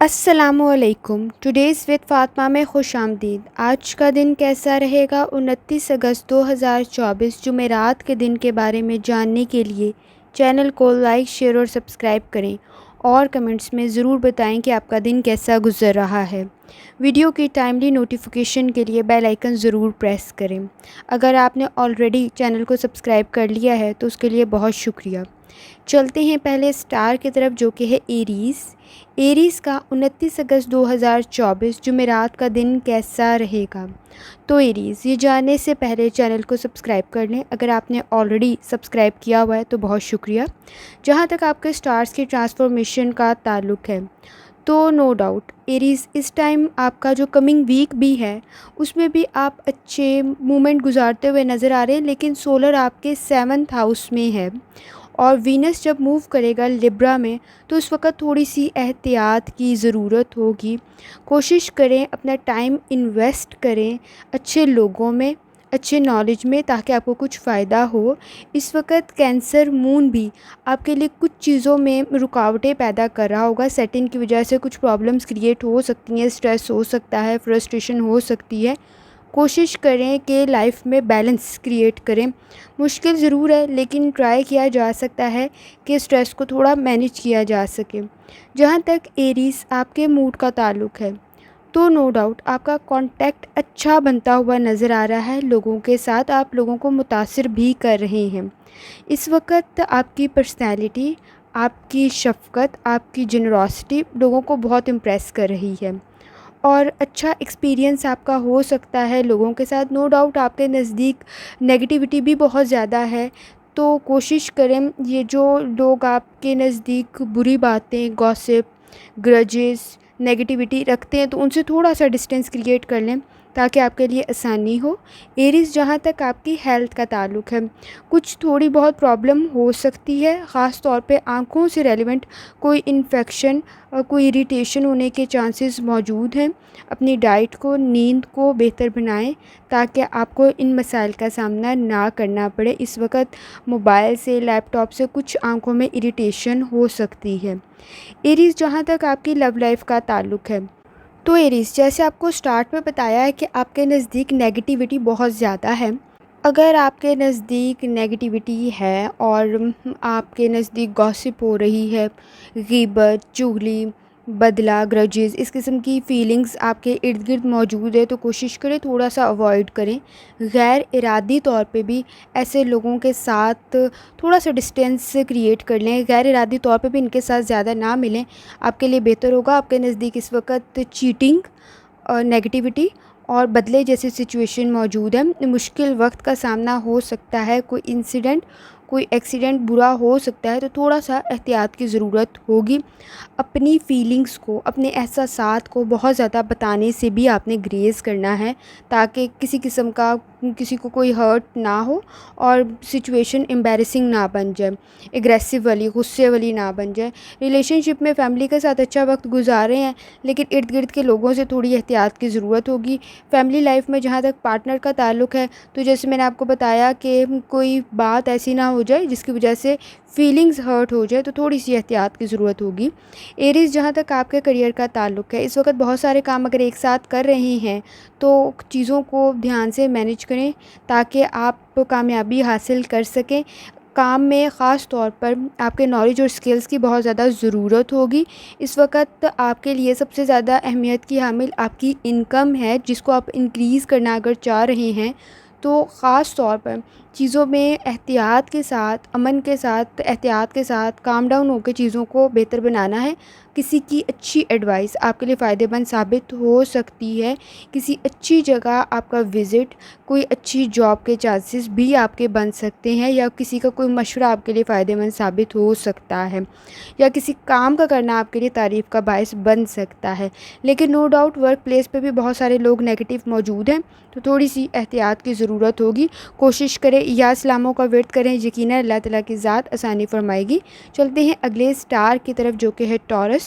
السلام علیکم۔ Today's with Fatima میں خوش آمدید۔ آج کا دن کیسا رہے گا؟ 29 اگست 2024 جمعرات کے دن کے بارے میں جاننے کے لیے چینل کو لائک، شیئر اور سبسکرائب کریں اور کمنٹس میں ضرور بتائیں کہ آپ کا دن کیسا گزر رہا ہے۔ ویڈیو کی ٹائملی نوٹیفیکیشن کے لیے بیل آئیکن ضرور پریس کریں۔ اگر آپ نے آلریڈی چینل کو سبسکرائب کر لیا ہے تو اس کے لیے بہت شکریہ۔ چلتے ہیں پہلے سٹار کی طرف، جو کہ ہے ایریز کا 29 اگست 2024 جمعرات کا دن کیسا رہے گا؟ تو ایریز، یہ جاننے سے پہلے چینل کو سبسکرائب کر لیں۔ اگر آپ نے آلریڈی سبسکرائب کیا ہوا ہے تو بہت شکریہ۔ جہاں تک آپ کے سٹارز کی ٹرانسفارمیشن کا تعلق ہے تو نو ڈاؤٹ ایریز، اس ٹائم آپ کا جو کمنگ ویک بھی ہے اس میں بھی آپ اچھے مومنٹ گزارتے ہوئے نظر آ رہے ہیں، لیکن سولر آپ کے 7th ہاؤس میں ہے اور وینس جب موو کرے گا لبرا میں تو اس وقت تھوڑی سی احتیاط کی ضرورت ہوگی۔ کوشش کریں اپنا ٹائم انویسٹ کریں اچھے لوگوں میں، اچھے نالج میں، تاکہ آپ کو کچھ فائدہ ہو۔ اس وقت کینسر مون بھی آپ کے لیے کچھ چیزوں میں رکاوٹیں پیدا کر رہا ہوگا۔ سیٹنگ کی وجہ سے کچھ پرابلمس کریٹ ہو سکتی ہیں، اسٹریس ہو سکتا ہے، فرسٹریشن ہو سکتی ہے۔ کوشش کریں کہ لائف میں بیلنس کریٹ کریں۔ مشکل ضرور ہے لیکن ٹرائی کیا جا سکتا ہے کہ اسٹریس کو تھوڑا مینیج کیا جا سکے۔ جہاں تک ایریز آپ کے موڈ کا تعلق ہے تو نو ڈاؤٹ آپ کا کانٹیکٹ اچھا بنتا ہوا نظر آ رہا ہے لوگوں کے ساتھ، آپ لوگوں کو متاثر بھی کر رہے ہیں۔ اس وقت آپ کی پرسنالٹی، آپ کی شفقت، آپ کی جنراسٹی لوگوں کو بہت امپریس کر رہی ہے اور اچھا ایکسپیرینس آپ کا ہو سکتا ہے لوگوں کے ساتھ۔ نو ڈاؤٹ آپ کے نزدیک نیگیٹیوٹی بھی بہت زیادہ ہے، تو کوشش کریں یہ جو لوگ آپ کے نزدیک بری باتیں، گاسپ، گرجز، نیگیٹیوٹی رکھتے ہیں تو ان سے تھوڑا سا ڈسٹینس کریٹ کر لیں تاکہ آپ کے لیے آسانی ہو۔ ایریز، جہاں تک آپ کی ہیلتھ کا تعلق ہے کچھ تھوڑی بہت پرابلم ہو سکتی ہے، خاص طور پہ آنکھوں سے ریلیونٹ کوئی انفیکشن اور کوئی اریٹیشن ہونے کے چانسز موجود ہیں۔ اپنی ڈائٹ کو، نیند کو بہتر بنائیں تاکہ آپ کو ان مسائل کا سامنا نہ کرنا پڑے۔ اس وقت موبائل سے، لیپ ٹاپ سے کچھ آنکھوں میں اریٹیشن ہو سکتی ہے۔ ایریز، جہاں تک آپ کی لو لائف کا تعلق ہے تو ایریز، جیسے آپ کو سٹارٹ میں بتایا ہے کہ آپ کے نزدیک نیگیٹیوٹی بہت زیادہ ہے۔ اگر آپ کے نزدیک نیگیٹیوٹی ہے اور آپ کے نزدیک گاسپ ہو رہی ہے، غیبت، چغلی، بدلہ، گرجز، اس قسم کی فیلنگز آپ کے ارد گرد موجود ہے تو کوشش کریں تھوڑا سا اوائڈ کریں۔ غیر ارادی طور پہ بھی ایسے لوگوں کے ساتھ تھوڑا سا ڈسٹینس کریٹ کر لیں، غیر ارادی طور پہ بھی ان کے ساتھ زیادہ نہ ملیں، آپ کے لیے بہتر ہوگا۔ آپ کے نزدیک اس وقت چیٹنگ اور نیگیٹیوٹی اور بدلے جیسی سچویشن موجود ہے۔ مشکل وقت کا سامنا ہو سکتا ہے، کوئی انسیڈنٹ، کوئی ایکسیڈنٹ برا ہو سکتا ہے تو تھوڑا سا احتیاط کی ضرورت ہوگی۔ اپنی فیلنگز کو، اپنے احساسات کو بہت زیادہ بتانے سے بھی آپ نے گریز کرنا ہے تاکہ کسی قسم کا کسی کو کوئی ہرٹ نہ ہو اور سچویشن امبیرسنگ نہ بن جائے، اگریسو والی، غصے والی نہ بن جائے۔ ریلیشن شپ میں فیملی کے ساتھ اچھا وقت گزارے ہیں لیکن ارد گرد کے لوگوں سے تھوڑی احتیاط کی ضرورت ہوگی۔ فیملی لائف میں جہاں تک پارٹنر کا تعلق ہے تو جیسے میں نے آپ کو بتایا کہ کوئی بات ایسی نہ ہو جائے جس کی وجہ سے فیلنگز ہرٹ ہو جائے، تو تھوڑی سی احتیاط کی ضرورت ہوگی۔ ایریز، جہاں تک آپ کے کریئر کا تعلق ہے، اس وقت بہت سارے کام اگر ایک ساتھ کر رہے ہیں تو چیزوں کو دھیان سے مینیج کریں تاکہ آپ کامیابی حاصل کر سکیں۔ کام میں خاص طور پر آپ کے نالج اور سکلز کی بہت زیادہ ضرورت ہوگی۔ اس وقت آپ کے لیے سب سے زیادہ اہمیت کی حامل آپ کی انکم ہے، جس کو آپ انکریز کرنا اگر چاہ رہے ہیں تو خاص طور پر چیزوں میں احتیاط کے ساتھ، امن کے ساتھ، احتیاط کے ساتھ کام ڈاؤن ہو کے چیزوں کو بہتر بنانا ہے۔ کسی کی اچھی ایڈوائس آپ کے لیے فائدہ مند ثابت ہو سکتی ہے، کسی اچھی جگہ آپ کا وزٹ، کوئی اچھی جاب کے چانسز بھی آپ کے بن سکتے ہیں، یا کسی کا کوئی مشورہ آپ کے لیے فائدہ مند ثابت ہو سکتا ہے، یا کسی کام کا کرنا آپ کے لیے تعریف کا باعث بن سکتا ہے۔ لیکن نو ڈاؤٹ ورک پلیس پہ بھی بہت سارے لوگ نیگیٹو موجود ہیں تو تھوڑی سی احتیاط کی ضرورت ہوگی۔ کوشش کریں یا اسلاموں کا ورد کریں، یقیناً اللہ تعالیٰ کی ذات آسانی فرمائے گی۔ چلتے ہیں اگلے سٹار کی طرف، جو کہ ہے ٹورس۔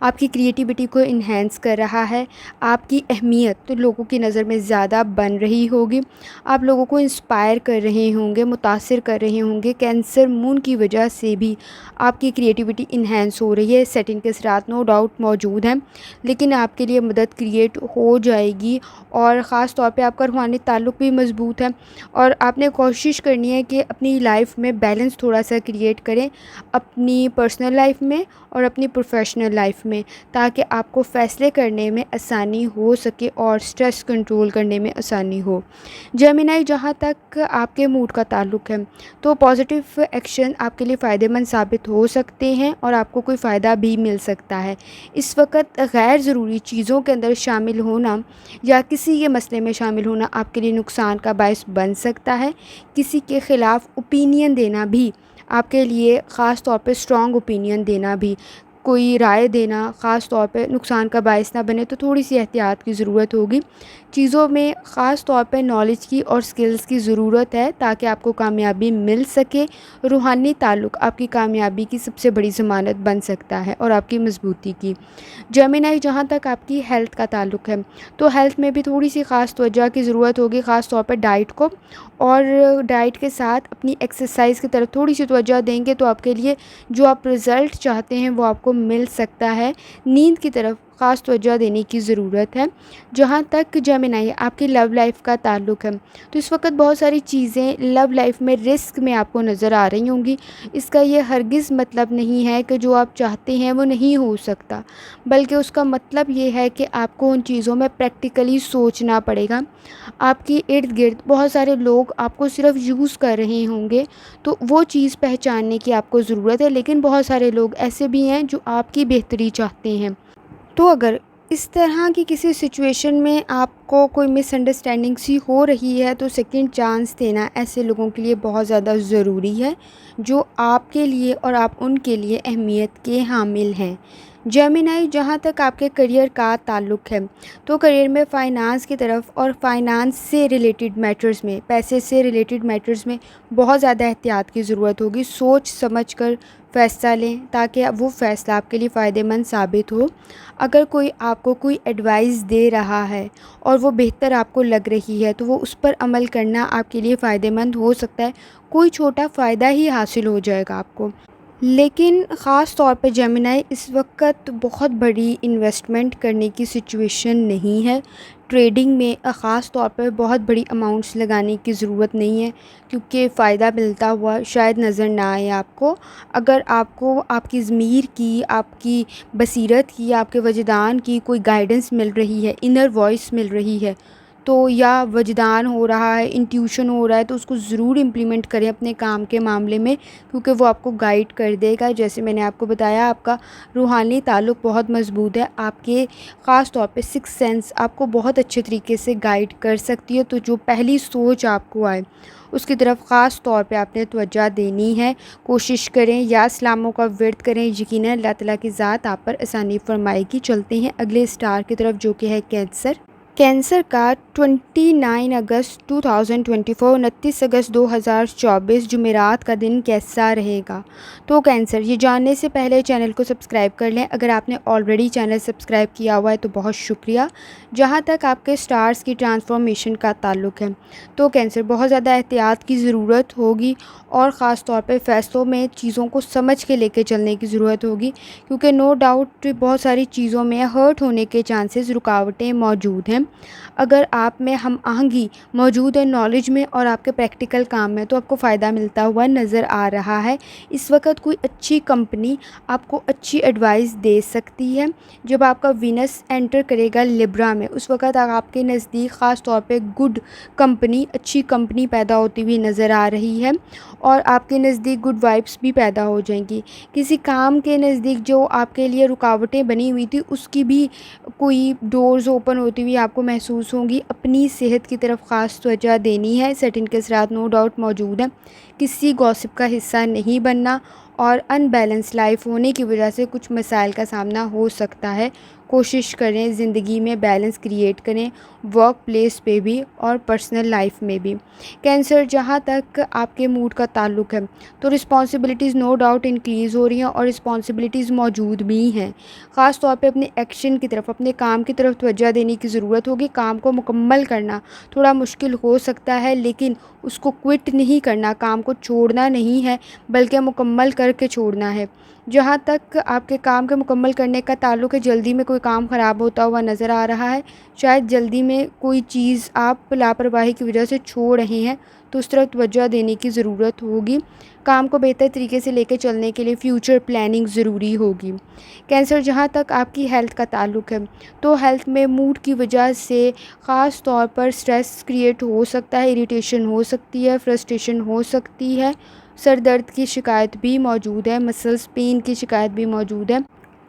آپ کی کریٹیوٹی کو انہینس کر رہا ہے، آپ کی اہمیت تو لوگوں کی نظر میں زیادہ بن رہی ہوگی، آپ لوگوں کو انسپائر کر رہے ہوں گے، متاثر کر رہے ہوں گے۔ کینسر مون کی وجہ سے بھی آپ کی کریٹیوٹی انہینس ہو رہی ہے، سیٹنگ کے ساتھ نو ڈاؤٹ موجود ہیں، لیکن آپ کے لیے مدد کریٹ ہو جائے گی، اور خاص طور پہ آپ کا روحانی تعلق بھی مضبوط ہے، اور آپ نے کوشش کرنی ہے کہ اپنی لائف میں بیلنس تھوڑا سا کریٹ کریں، اپنی پرسنل لائف میں اور اپنی پروفیشنل لائف میں، تاکہ آپ کو فیصلے کرنے میں آسانی ہو سکے اور سٹریس کنٹرول کرنے میں آسانی ہو۔ جیمنائی، جہاں تک آپ کے موڈ کا تعلق ہے تو پازیٹیو ایکشن آپ کے لیے فائدہ مند ثابت ہو سکتے ہیں اور آپ کو کوئی فائدہ بھی مل سکتا ہے۔ اس وقت غیر ضروری چیزوں کے اندر شامل ہونا یا کسی کے مسئلے میں شامل ہونا آپ کے لیے نقصان کا باعث بن سکتا ہے۔ کسی کے خلاف اوپینین دینا بھی آپ کے لیے، خاص طور پہ اسٹرانگ اوپینین دینا بھی، کوئی رائے دینا خاص طور پہ نقصان کا باعث نہ بنے، تو تھوڑی سی احتیاط کی ضرورت ہوگی۔ چیزوں میں خاص طور پہ نالج کی اور سکلز کی ضرورت ہے تاکہ آپ کو کامیابی مل سکے۔ روحانی تعلق آپ کی کامیابی کی سب سے بڑی ضمانت بن سکتا ہے اور آپ کی مضبوطی کی۔ جیمنائی، جہاں تک آپ کی ہیلتھ کا تعلق ہے تو ہیلتھ میں بھی تھوڑی سی خاص توجہ کی ضرورت ہوگی، خاص طور پہ ڈائٹ کو، اور ڈائٹ کے ساتھ اپنی ایکسرسائز کی طرف تھوڑی سی توجہ دیں گے تو آپ کے لیے جو آپ رزلٹ چاہتے ہیں وہ آپ کو مل سکتا ہے۔ نیند کی طرف خاص توجہ دینے کی ضرورت ہے۔ جہاں تک جیمنائی آپ کی لو لائف کا تعلق ہے تو اس وقت بہت ساری چیزیں لو لائف میں رسک میں آپ کو نظر آ رہی ہوں گی۔ اس کا یہ ہرگز مطلب نہیں ہے کہ جو آپ چاہتے ہیں وہ نہیں ہو سکتا، بلکہ اس کا مطلب یہ ہے کہ آپ کو ان چیزوں میں پریکٹیکلی سوچنا پڑے گا۔ آپ کی ارد گرد بہت سارے لوگ آپ کو صرف یوز کر رہے ہوں گے، تو وہ چیز پہچاننے کی آپ کو ضرورت ہے، لیکن بہت سارے لوگ ایسے بھی ہیں جو آپ کی بہتری چاہتے ہیں۔ تو اگر اس طرح کی کسی سچویشن میں آپ کو کوئی مس انڈرسٹینڈنگ سی ہو رہی ہے تو سیکنڈ چانس دینا ایسے لوگوں کے لیے بہت زیادہ ضروری ہے جو آپ کے لیے اور آپ ان کے لیے اہمیت کے حامل ہیں۔ جیمنائی، جہاں تک آپ کے کریئر کا تعلق ہے تو کریئر میں فائنانس کی طرف اور فائنانس سے ریلیٹڈ میٹرز میں، پیسے سے ریلیٹڈ میٹرز میں بہت زیادہ احتیاط کی ضرورت ہوگی۔ سوچ سمجھ کر فیصلہ لیں تاکہ وہ فیصلہ آپ کے لیے فائدہ مند ثابت ہو۔ اگر کوئی آپ کو کوئی ایڈوائس دے رہا ہے اور وہ بہتر آپ کو لگ رہی ہے تو وہ اس پر عمل کرنا آپ کے لیے فائدہ مند ہو سکتا ہے، کوئی چھوٹا فائدہ ہی حاصل ہو جائے گا آپ کو۔ لیکن خاص طور پہ جیمنائی، اس وقت بہت بڑی انویسٹمنٹ کرنے کی سچویشن نہیں ہے۔ ٹریڈنگ میں خاص طور پر بہت بڑی اماؤنٹس لگانے کی ضرورت نہیں ہے، کیونکہ فائدہ ملتا ہوا شاید نظر نہ آئے آپ کو۔ اگر آپ کو آپ کی ضمیر کی، آپ کی بصیرت کی، آپ کے وجدان کی کوئی گائیڈنس مل رہی ہے، انر وائس مل رہی ہے، تو یا وجدان ہو رہا ہے، انٹیوشن ہو رہا ہے، تو اس کو ضرور امپلیمنٹ کریں اپنے کام کے معاملے میں، کیونکہ وہ آپ کو گائیڈ کر دے گا۔ جیسے میں نے آپ کو بتایا، آپ کا روحانی تعلق بہت مضبوط ہے، آپ کے خاص طور پہ سکس سینس آپ کو بہت اچھے طریقے سے گائیڈ کر سکتی ہے۔ تو جو پہلی سوچ آپ کو آئے اس کی طرف خاص طور پہ آپ نے توجہ دینی ہے۔ کوشش کریں یا اسلاموں کا ورد کریں، یقیناً اللہ تعالیٰ کی ذات آپ پر آسانی فرمائے گی۔ چلتے ہیں اگلے اسٹار کی طرف جو کہ ہے کینسر۔ کینسر کا 29 اگست 2024 29 اگست 2024 جمعرات کا دن کیسا رہے گا؟ تو کینسر، یہ جاننے سے پہلے چینل کو سبسکرائب کر لیں۔ اگر آپ نے آلریڈی چینل سبسکرائب کیا ہوا ہے تو بہت شکریہ۔ جہاں تک آپ کے سٹارز کی ٹرانسفارمیشن کا تعلق ہے تو کینسر، بہت زیادہ احتیاط کی ضرورت ہوگی اور خاص طور پہ فیصلوں میں چیزوں کو سمجھ کے لے کے چلنے کی ضرورت ہوگی، کیونکہ نو ڈاؤٹ بہت ساری چیزوں میں ہرٹ ہونے کے چانسز، رکاوٹیں موجود ہیں۔ اگر آپ میں ہم آہنگی موجود ہے نالج میں اور آپ کے پریکٹیکل کام میں تو آپ کو فائدہ ملتا ہوا نظر آ رہا ہے۔ اس وقت کوئی اچھی کمپنی آپ کو اچھی ایڈوائس دے سکتی ہے۔ جب آپ کا وینس انٹر کرے گا لبرا میں، اس وقت آپ کے نزدیک خاص طور پہ گڈ کمپنی، اچھی کمپنی پیدا ہوتی ہوئی نظر آ رہی ہے، اور آپ کے نزدیک گڈ وائبس بھی پیدا ہو جائیں گی۔ کسی کام کے نزدیک جو آپ کے لیے رکاوٹیں بنی ہوئی تھی اس کی بھی کوئی ڈورز اوپن ہوتی ہوئی آپ کو محسوس ہوں گی۔ اپنی صحت کی طرف خاص توجہ دینی ہے، سیٹنگ کے اثرات نو ڈاؤٹ موجود ہیں۔ کسی گوسپ کا حصہ نہیں بننا، اور ان بیلنس لائف ہونے کی وجہ سے کچھ مسائل کا سامنا ہو سکتا ہے۔ کوشش کریں زندگی میں بیلنس کریٹ کریں، ورک پلیس پہ بھی اور پرسنل لائف میں بھی۔ کینسر، جہاں تک آپ کے موڈ کا تعلق ہے تو رسپانسبلٹیز نو ڈاؤٹ انکریز ہو رہی ہیں اور رسپانسبلٹیز موجود بھی ہیں۔ خاص طور پہ اپنے ایکشن کی طرف، اپنے کام کی طرف توجہ دینے کی ضرورت ہوگی۔ کام کو مکمل کرنا تھوڑا مشکل ہو سکتا ہے، لیکن اس کو کوئٹ نہیں کرنا، کام کو چھوڑنا نہیں ہے بلکہ مکمل کر کے چھوڑنا ہے۔ جہاں تک آپ کے کام کے مکمل کرنے کا تعلق ہے، جلدی میں کوئی کام خراب ہوتا ہوا نظر آ رہا ہے، شاید جلدی میں کوئی چیز آپ لاپرواہی کی وجہ سے چھوڑ رہے ہیں، تو اس طرف توجہ دینے کی ضرورت ہوگی۔ کام کو بہتر طریقے سے لے کے چلنے کے لیے فیوچر پلاننگ ضروری ہوگی۔ کینسر، جہاں تک آپ کی ہیلتھ کا تعلق ہے تو ہیلتھ میں موڈ کی وجہ سے خاص طور پر سٹریس کریٹ ہو سکتا ہے، اریٹیشن ہو سکتی ہے، فرسٹریشن ہو سکتی ہے، سر درد کی شکایت بھی موجود ہے، مسلز پین کی شکایت بھی موجود ہے۔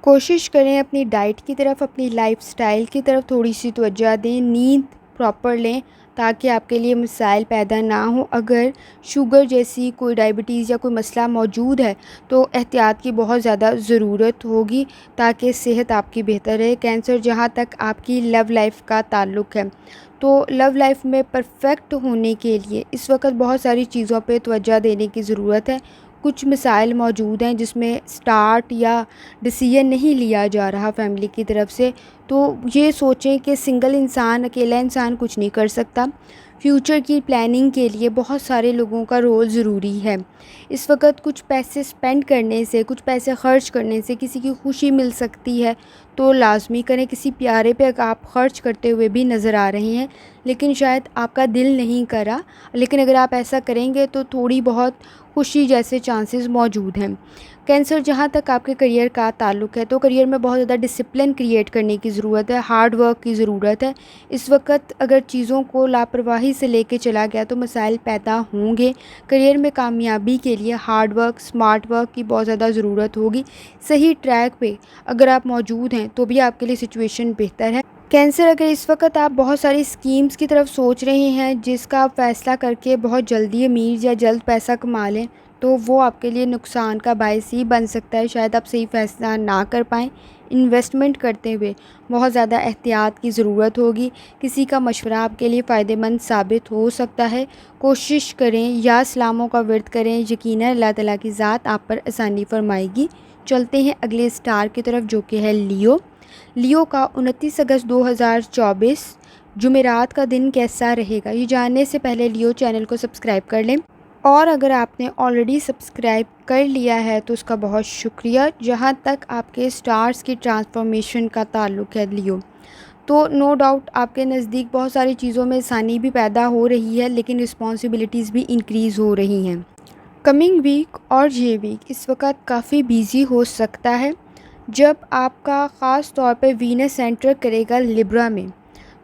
کوشش کریں اپنی ڈائٹ کی طرف، اپنی لائف سٹائل کی طرف تھوڑی سی توجہ دیں، نیند پراپر لیں تاکہ آپ کے لیے مسائل پیدا نہ ہوں۔ اگر شوگر جیسی کوئی ڈائبٹیز یا کوئی مسئلہ موجود ہے تو احتیاط کی بہت زیادہ ضرورت ہوگی تاکہ صحت آپ کی بہتر رہے۔ کینسر، جہاں تک آپ کی لو لائف کا تعلق ہے تو لو لائف میں پرفیکٹ ہونے کے لیے اس وقت بہت ساری چیزوں پہ توجہ دینے کی ضرورت ہے۔ کچھ مسائل موجود ہیں جس میں سٹارٹ یا ڈیسیژن نہیں لیا جا رہا فیملی کی طرف سے، تو یہ سوچیں کہ سنگل انسان، اکیلا انسان کچھ نہیں کر سکتا۔ فیوچر کی پلاننگ کے لیے بہت سارے لوگوں کا رول ضروری ہے۔ اس وقت کچھ پیسے سپینڈ کرنے سے، کچھ پیسے خرچ کرنے سے کسی کی خوشی مل سکتی ہے تو لازمی کریں۔ کسی پیارے پہ آپ خرچ کرتے ہوئے بھی نظر آ رہے ہیں لیکن شاید آپ کا دل نہیں کرا، لیکن اگر آپ ایسا کریں گے تو تھوڑی بہت خوشی جیسے چانسز موجود ہیں۔ کینسر، جہاں تک آپ کے کریئر کا تعلق ہے تو کریئر میں بہت زیادہ ڈسپلن کریٹ کرنے کی ضرورت ہے، ہارڈ ورک کی ضرورت ہے۔ اس وقت اگر چیزوں کو لاپرواہی سے لے کے چلا گیا تو مسائل پیدا ہوں گے۔ کریئر میں کامیابی کے لیے ہارڈ ورک، سمارٹ ورک کی بہت زیادہ ضرورت ہوگی۔ صحیح ٹریک پہ اگر آپ موجود ہیں تو بھی آپ کے لیے سچویشن بہتر ہے۔ کینسر، اگر اس وقت آپ بہت ساری اسکیمز کی طرف سوچ رہے ہیں جس کا آپ فیصلہ کر کے بہت جلدی امیر یا جلد پیسہ کما لیں تو وہ آپ کے لیے نقصان کا باعث ہی بن سکتا ہے، شاید آپ صحیح فیصلہ نہ کر پائیں۔ انویسٹمنٹ کرتے ہوئے بہت زیادہ احتیاط کی ضرورت ہوگی، کسی کا مشورہ آپ کے لیے فائدہ مند ثابت ہو سکتا ہے۔ کوشش کریں یا اسلاموں کا ورد کریں، یقیناً اللہ تعالیٰ کی ذات آپ پر آسانی فرمائے گی۔ چلتے ہیں اگلے سٹار کی طرف جو کہ ہے لیو۔ لیو کا 29 اگست 2024 جمعرات کا دن کیسا رہے گا، یہ جاننے سے پہلے لیو چینل کو سبسکرائب کر لیں، اور اگر آپ نے آلریڈی سبسکرائب کر لیا ہے تو اس کا بہت شکریہ۔ جہاں تک آپ کے سٹارز کی ٹرانسفارمیشن کا تعلق ہے لیو، تو نو ڈاؤٹ آپ کے نزدیک بہت ساری چیزوں میں آسانی بھی پیدا ہو رہی ہے لیکن رسپانسبلٹیز بھی انکریز ہو رہی ہیں۔ کمنگ ویک اور یہ ویک اس وقت کافی بیزی ہو سکتا ہے جب آپ کا خاص طور پہ وینس سینٹر کرے گا لبرا میں،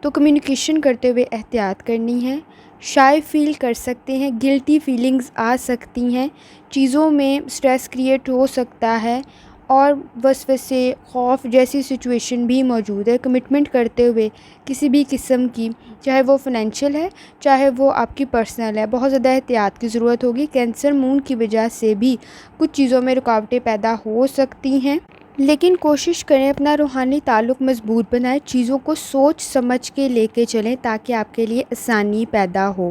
تو کمیونیکیشن کرتے ہوئے احتیاط کرنی ہے۔ شائع فیل کر سکتے ہیں، گلٹی فیلنگز آ سکتی ہیں، چیزوں میں سٹریس کریٹ ہو سکتا ہے اور وسوسے، خوف جیسی سچویشن بھی موجود ہے۔ کمٹمنٹ کرتے ہوئے کسی بھی قسم کی، چاہے وہ فنینشیل ہے چاہے وہ آپ کی پرسنل ہے، بہت زیادہ احتیاط کی ضرورت ہوگی۔ کینسر مون کی وجہ سے بھی کچھ چیزوں میں رکاوٹیں پیدا ہو سکتی ہیں، لیکن کوشش کریں اپنا روحانی تعلق مضبوط بنائیں، چیزوں کو سوچ سمجھ کے لے کے چلیں تاکہ آپ کے لیے آسانی پیدا ہو۔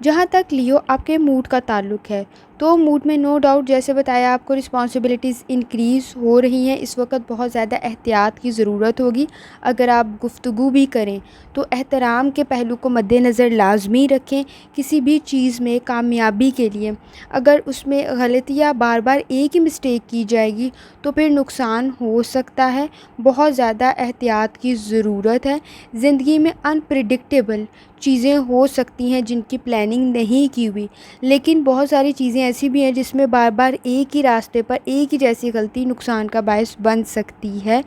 جہاں تک لیو آپ کے موڈ کا تعلق ہے تو موڈ میں نو ڈاؤٹ جیسے بتایا آپ کو رسپانسبلٹیز انکریز ہو رہی ہیں، اس وقت بہت زیادہ احتیاط کی ضرورت ہوگی۔ اگر آپ گفتگو بھی کریں تو احترام کے پہلو کو مد نظر لازمی رکھیں۔ کسی بھی چیز میں کامیابی کے لیے اگر اس میں غلطیاں بار بار ایک ہی مسٹیک کی جائے گی تو پھر نقصان ہو سکتا ہے، بہت زیادہ احتیاط کی ضرورت ہے۔ زندگی میں انپریڈکٹیبل چیزیں ہو سکتی ہیں جن کی پلاننگ نہیں کی ہوئی، لیکن بہت ساری چیزیں ایسی بھی ہیں جس میں بار بار ایک ہی راستے پر ایک ہی جیسی غلطی نقصان کا باعث بن سکتی ہے۔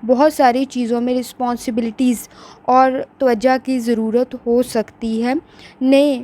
بہت ساری چیزوں میں رسپانسبلٹیز اور توجہ کی ضرورت ہو سکتی ہے۔ نئے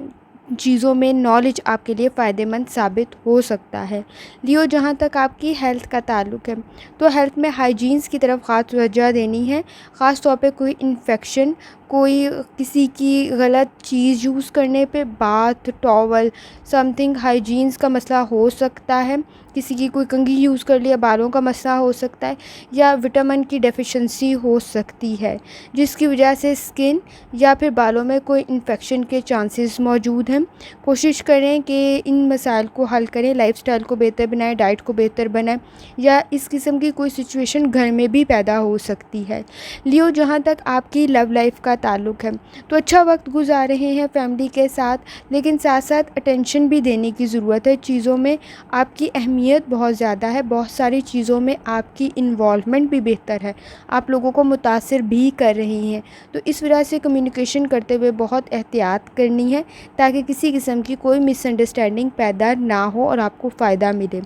چیزوں میں نالج آپ کے لیے فائدہ مند ثابت ہو سکتا ہے۔ لیو، جہاں تک آپ کی ہیلتھ کا تعلق ہے تو ہیلتھ میں ہائیجینس کی طرف خاص توجہ دینی ہے، خاص طور پہ کوئی انفیکشن، کوئی کسی کی غلط چیز یوز کرنے پہ، باتھ ٹاول سم تھنگ ہائیجینس کا مسئلہ ہو سکتا ہے، کسی کی کوئی کنگھی یوز کر لیا، بالوں کا مسئلہ ہو سکتا ہے، یا وٹامن کی ڈیفیشنسی ہو سکتی ہے جس کی وجہ سے اسکن یا پھر بالوں میں کوئی انفیکشن کے چانسز موجود ہیں۔ کوشش کریں کہ ان مسائل کو حل کریں، لائف سٹائل کو بہتر بنائیں، ڈائٹ کو بہتر بنائیں، یا اس قسم کی کوئی سچویشن گھر میں بھی پیدا ہو سکتی ہے۔ لیو، جہاں تک آپ کی لو لائف کا تعلق ہے تو اچھا وقت گزار رہے ہیں فیملی کے ساتھ، لیکن ساتھ ساتھ اٹینشن بھی دینے کی ضرورت ہے۔ چیزوں میں آپ کی اہمیت بہت زیادہ ہے، بہت ساری چیزوں میں آپ کی انوالومنٹ بھی بہتر ہے، آپ لوگوں کو متاثر بھی کر رہی ہیں، تو اس وجہ سے کمیونیکیشن کرتے ہوئے بہت احتیاط کرنی ہے تاکہ کسی قسم کی کوئی مس انڈرسٹینڈنگ پیدا نہ ہو اور آپ کو فائدہ ملے۔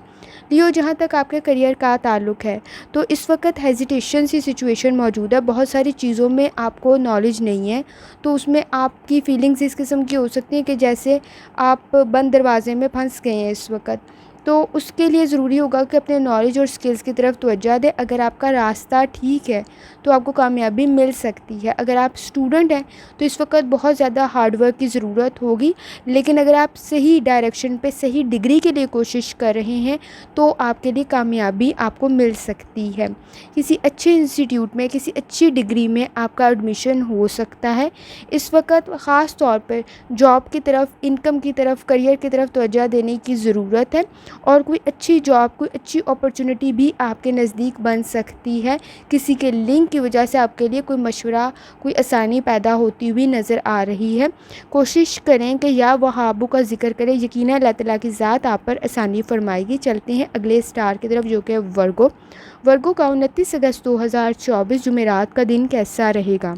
لیو، جہاں تک آپ کے کریئر کا تعلق ہے تو اس وقت ہیزیٹیشن سی سچویشن موجود ہے، بہت ساری چیزوں میں آپ کو نالج نہیں ہے، تو اس میں آپ کی فیلنگز اس قسم کی ہو سکتی ہیں کہ جیسے آپ بند دروازے میں پھنس گئے ہیں اس وقت۔ تو اس کے لیے ضروری ہوگا کہ اپنے نالج اور سکلز کی طرف توجہ دیں۔ اگر آپ کا راستہ ٹھیک ہے تو آپ کو کامیابی مل سکتی ہے۔ اگر آپ اسٹوڈنٹ ہیں تو اس وقت بہت زیادہ ہارڈ ورک کی ضرورت ہوگی، لیکن اگر آپ صحیح ڈائریکشن پہ صحیح ڈگری کے لیے کوشش کر رہے ہیں تو آپ کے لیے کامیابی آپ کو مل سکتی ہے۔ کسی اچھے انسٹیٹیوٹ میں، کسی اچھی ڈگری میں آپ کا ایڈمیشن ہو سکتا ہے۔ اس وقت خاص طور پر جاب کی طرف، انکم کی طرف، کریئر کی طرف توجہ دینے کی ضرورت ہے، اور کوئی اچھی جاب، کوئی اچھی اپرچونٹی بھی آپ کے نزدیک بن سکتی ہے۔ کسی کے لنک کی وجہ سے آپ کے لیے کوئی مشورہ، کوئی آسانی پیدا ہوتی ہوئی نظر آ رہی ہے۔ کوشش کریں کہ یا وہابو کا ذکر کریں، یقیناً اللہ تعالیٰ کی ذات آپ پر آسانی فرمائے گی۔ چلتے ہیں اگلے سٹار کی طرف جو کہ ورگو کا 29 اگست 2024 جمعرات کا دن کیسا رہے گا۔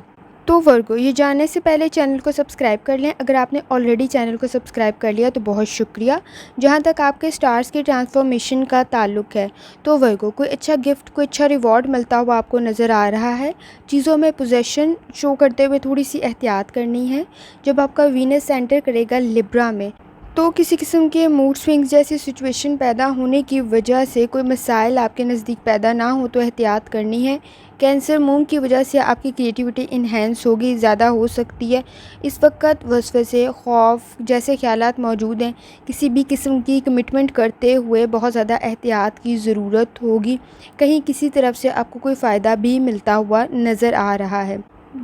تو ورگو، یہ جاننے سے پہلے چینل کو سبسکرائب کر لیں۔ اگر آپ نے آلریڈی چینل کو سبسکرائب کر لیا تو بہت شکریہ۔ جہاں تک آپ کے سٹارز کی ٹرانسفارمیشن کا تعلق ہے تو ورگو، کوئی اچھا گفٹ، کوئی اچھا ریوارڈ ملتا ہوا آپ کو نظر آ رہا ہے۔ چیزوں میں پوزیشن شو کرتے ہوئے تھوڑی سی احتیاط کرنی ہے۔ جب آپ کا وینس سینٹر کرے گا لبرا میں تو کسی قسم کے موڈ سوئنگز جیسی سچویشن پیدا ہونے کی وجہ سے کوئی مسائل آپ کے نزدیک پیدا نہ ہو تو احتیاط کرنی ہے۔ کینسر مون کی وجہ سے آپ کی کریٹیوٹی انہینس ہوگی، زیادہ ہو سکتی ہے۔ اس وقت وسوسے، خوف جیسے خیالات موجود ہیں۔ کسی بھی قسم کی کمٹمنٹ کرتے ہوئے بہت زیادہ احتیاط کی ضرورت ہوگی، کہیں کسی طرف سے آپ کو کوئی فائدہ بھی ملتا ہوا نظر آ رہا ہے۔